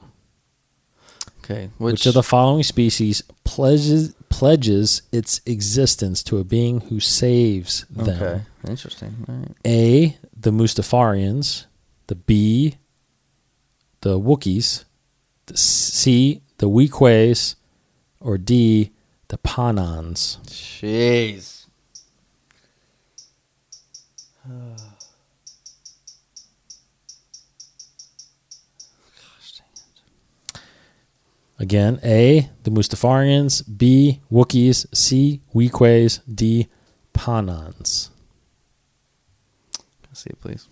Okay. Which of the following species pledges its existence to a being who saves them? Okay. Interesting. All right. A, the Mustafarians. The B, the Wookiees. The C, the Weequays. Or D, the Panons. Jeez. Again, A, the Mustafarians. B, Wookiees. C, Weequays. D, Panons. See it, please.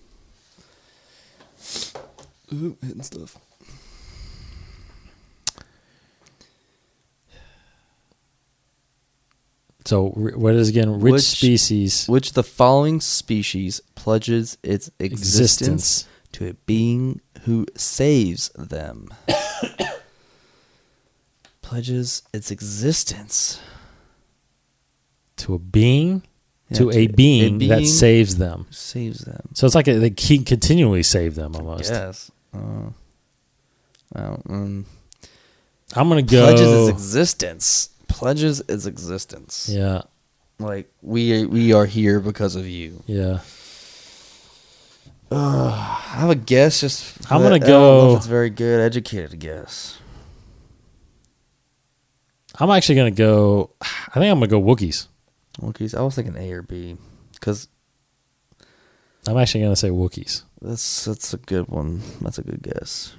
Ooh, hitting stuff. So, what is again? Which species? Which of the following species pledges its existence to a being who saves them? Pledges its existence to a being? Yeah, to a being that saves them. Saves them. So it's like they continually save them almost. Yes. I'm going to go. Pledges its existence. Pledges its existence. Yeah. Like, we are here because of you. Yeah. I have a guess. I'm going to I don't know go. if it's very good, educated guess. I'm actually going to go. I think I'm going to go Wookiees. Wookiees. I was thinking A or B. Because I'm actually going to say Wookiees. that's a good one. That's a good guess.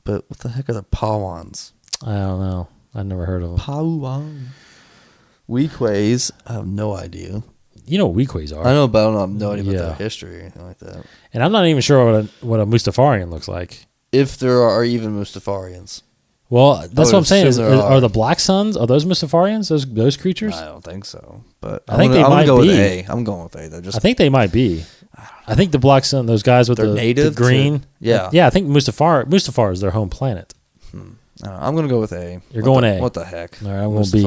But what the heck are the Pawans? I don't know. I've never heard of them. Pawan. Weequays. I have no idea. You know what Weequays are. I know, but I don't have no idea about Yeah. their history or anything like that. And I'm not even sure what a Mustafarian looks like. If there are even Mustafarians. Well, that's what I'm saying. assume there Are the Black Suns, are those Mustafarians, those creatures? I don't think so. But I think they I'm might gonna go be. with A. I'm going with A. They're just I think they might be. I think the Black Sun, those guys with They're the native green. to- yeah. Yeah, I think Mustafar is their home planet. I'm going to go with A. You're going A. What the heck? All right, I'm going to B.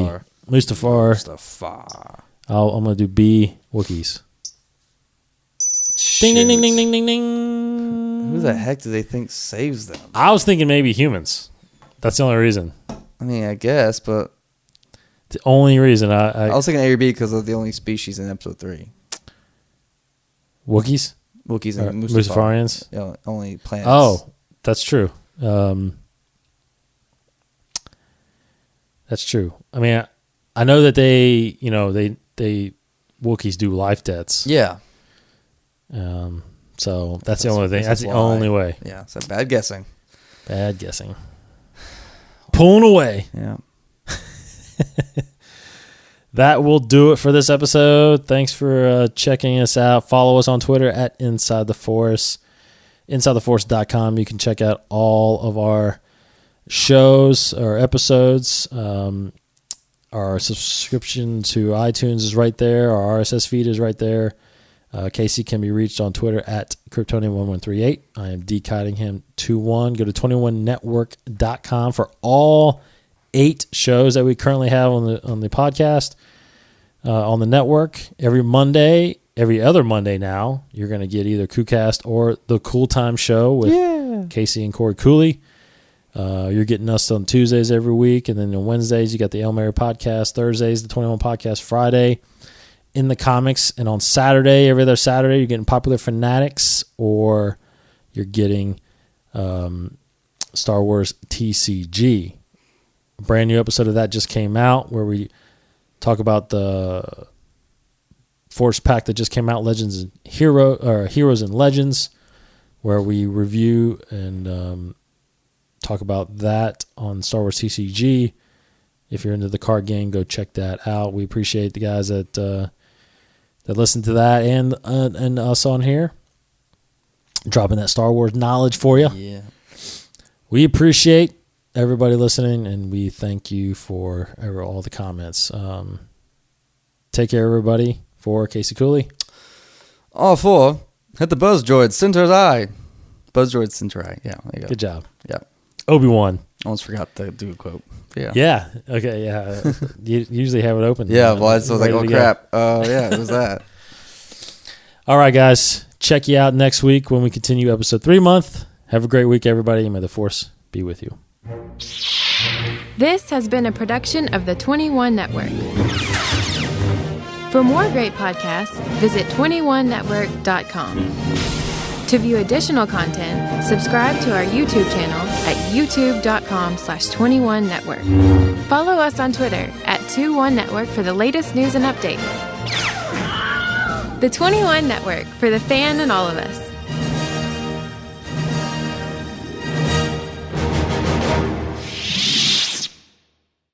Mustafar. Mustafar. I'm going to do B, Wookiees. Ding, ding, ding, ding, ding, ding, ding. Who the heck do they think saves them? I was thinking maybe humans. That's the only reason. I mean, I guess, but The only reason I was thinking A or B because they're the only species in episode 3. Wookiees? Wookiees Or and Mustafar. Mustafarians? Yeah, only planets. Oh, that's true. That's true. I mean, I know that they Wookiees do life debts. Yeah. So that's the only thing. That's the only way. Yeah, so bad guessing. Bad guessing. Pulling away. Yeah. That will do it for this episode. Thanks for checking us out. Follow us on Twitter at Inside the Force. InsideTheForce.com. You can check out all of our shows or episodes. Our subscription to iTunes is right there. Our RSS feed is right there. Casey can be reached on Twitter at Kryptonian1138. I am DKitingham21. Go to 21network.com for all 8 shows that we currently have on the podcast, on the network. Every other Monday now, you're going to get either KooCast or the Cool Time Show with Casey and Corey Cooley. You're getting us on Tuesdays every week, and then on Wednesdays you got the El Mary Podcast, Thursdays the 21 Podcast, Friday In the Comics, and on Saturday, every other Saturday, you're getting Popular Fanatics, or you're getting Star Wars TCG. A brand new episode of that just came out where we talk about the Force Pack that just came out, Heroes and Legends, where we review and talk about that on Star Wars TCG. If you're into the card game, go check that out. We appreciate the guys that listen to that and us on here, dropping that Star Wars knowledge for you. Yeah. We appreciate everybody listening, and we thank you for all the comments. Take care, everybody. For Casey Cooley. All four. Hit the Buzz Droid Center's eye. Buzz Droid Center eye. Yeah, there you go. Good job. Yeah. Obi-Wan. Almost forgot to do a quote. Yeah. Yeah. Okay, yeah. You usually have it open. Yeah, well, I was like, oh, crap. Yeah, it was that. All right, guys. Check you out next week when we continue episode 3 month. Have a great week, everybody, and may the Force be with you. This has been a production of the 21 Network. For more great podcasts, visit 21network.com. To view additional content, subscribe to our YouTube channel at youtube.com/21network. Follow us on Twitter at 21network for the latest news and updates. The 21 Network, for the fan and all of us.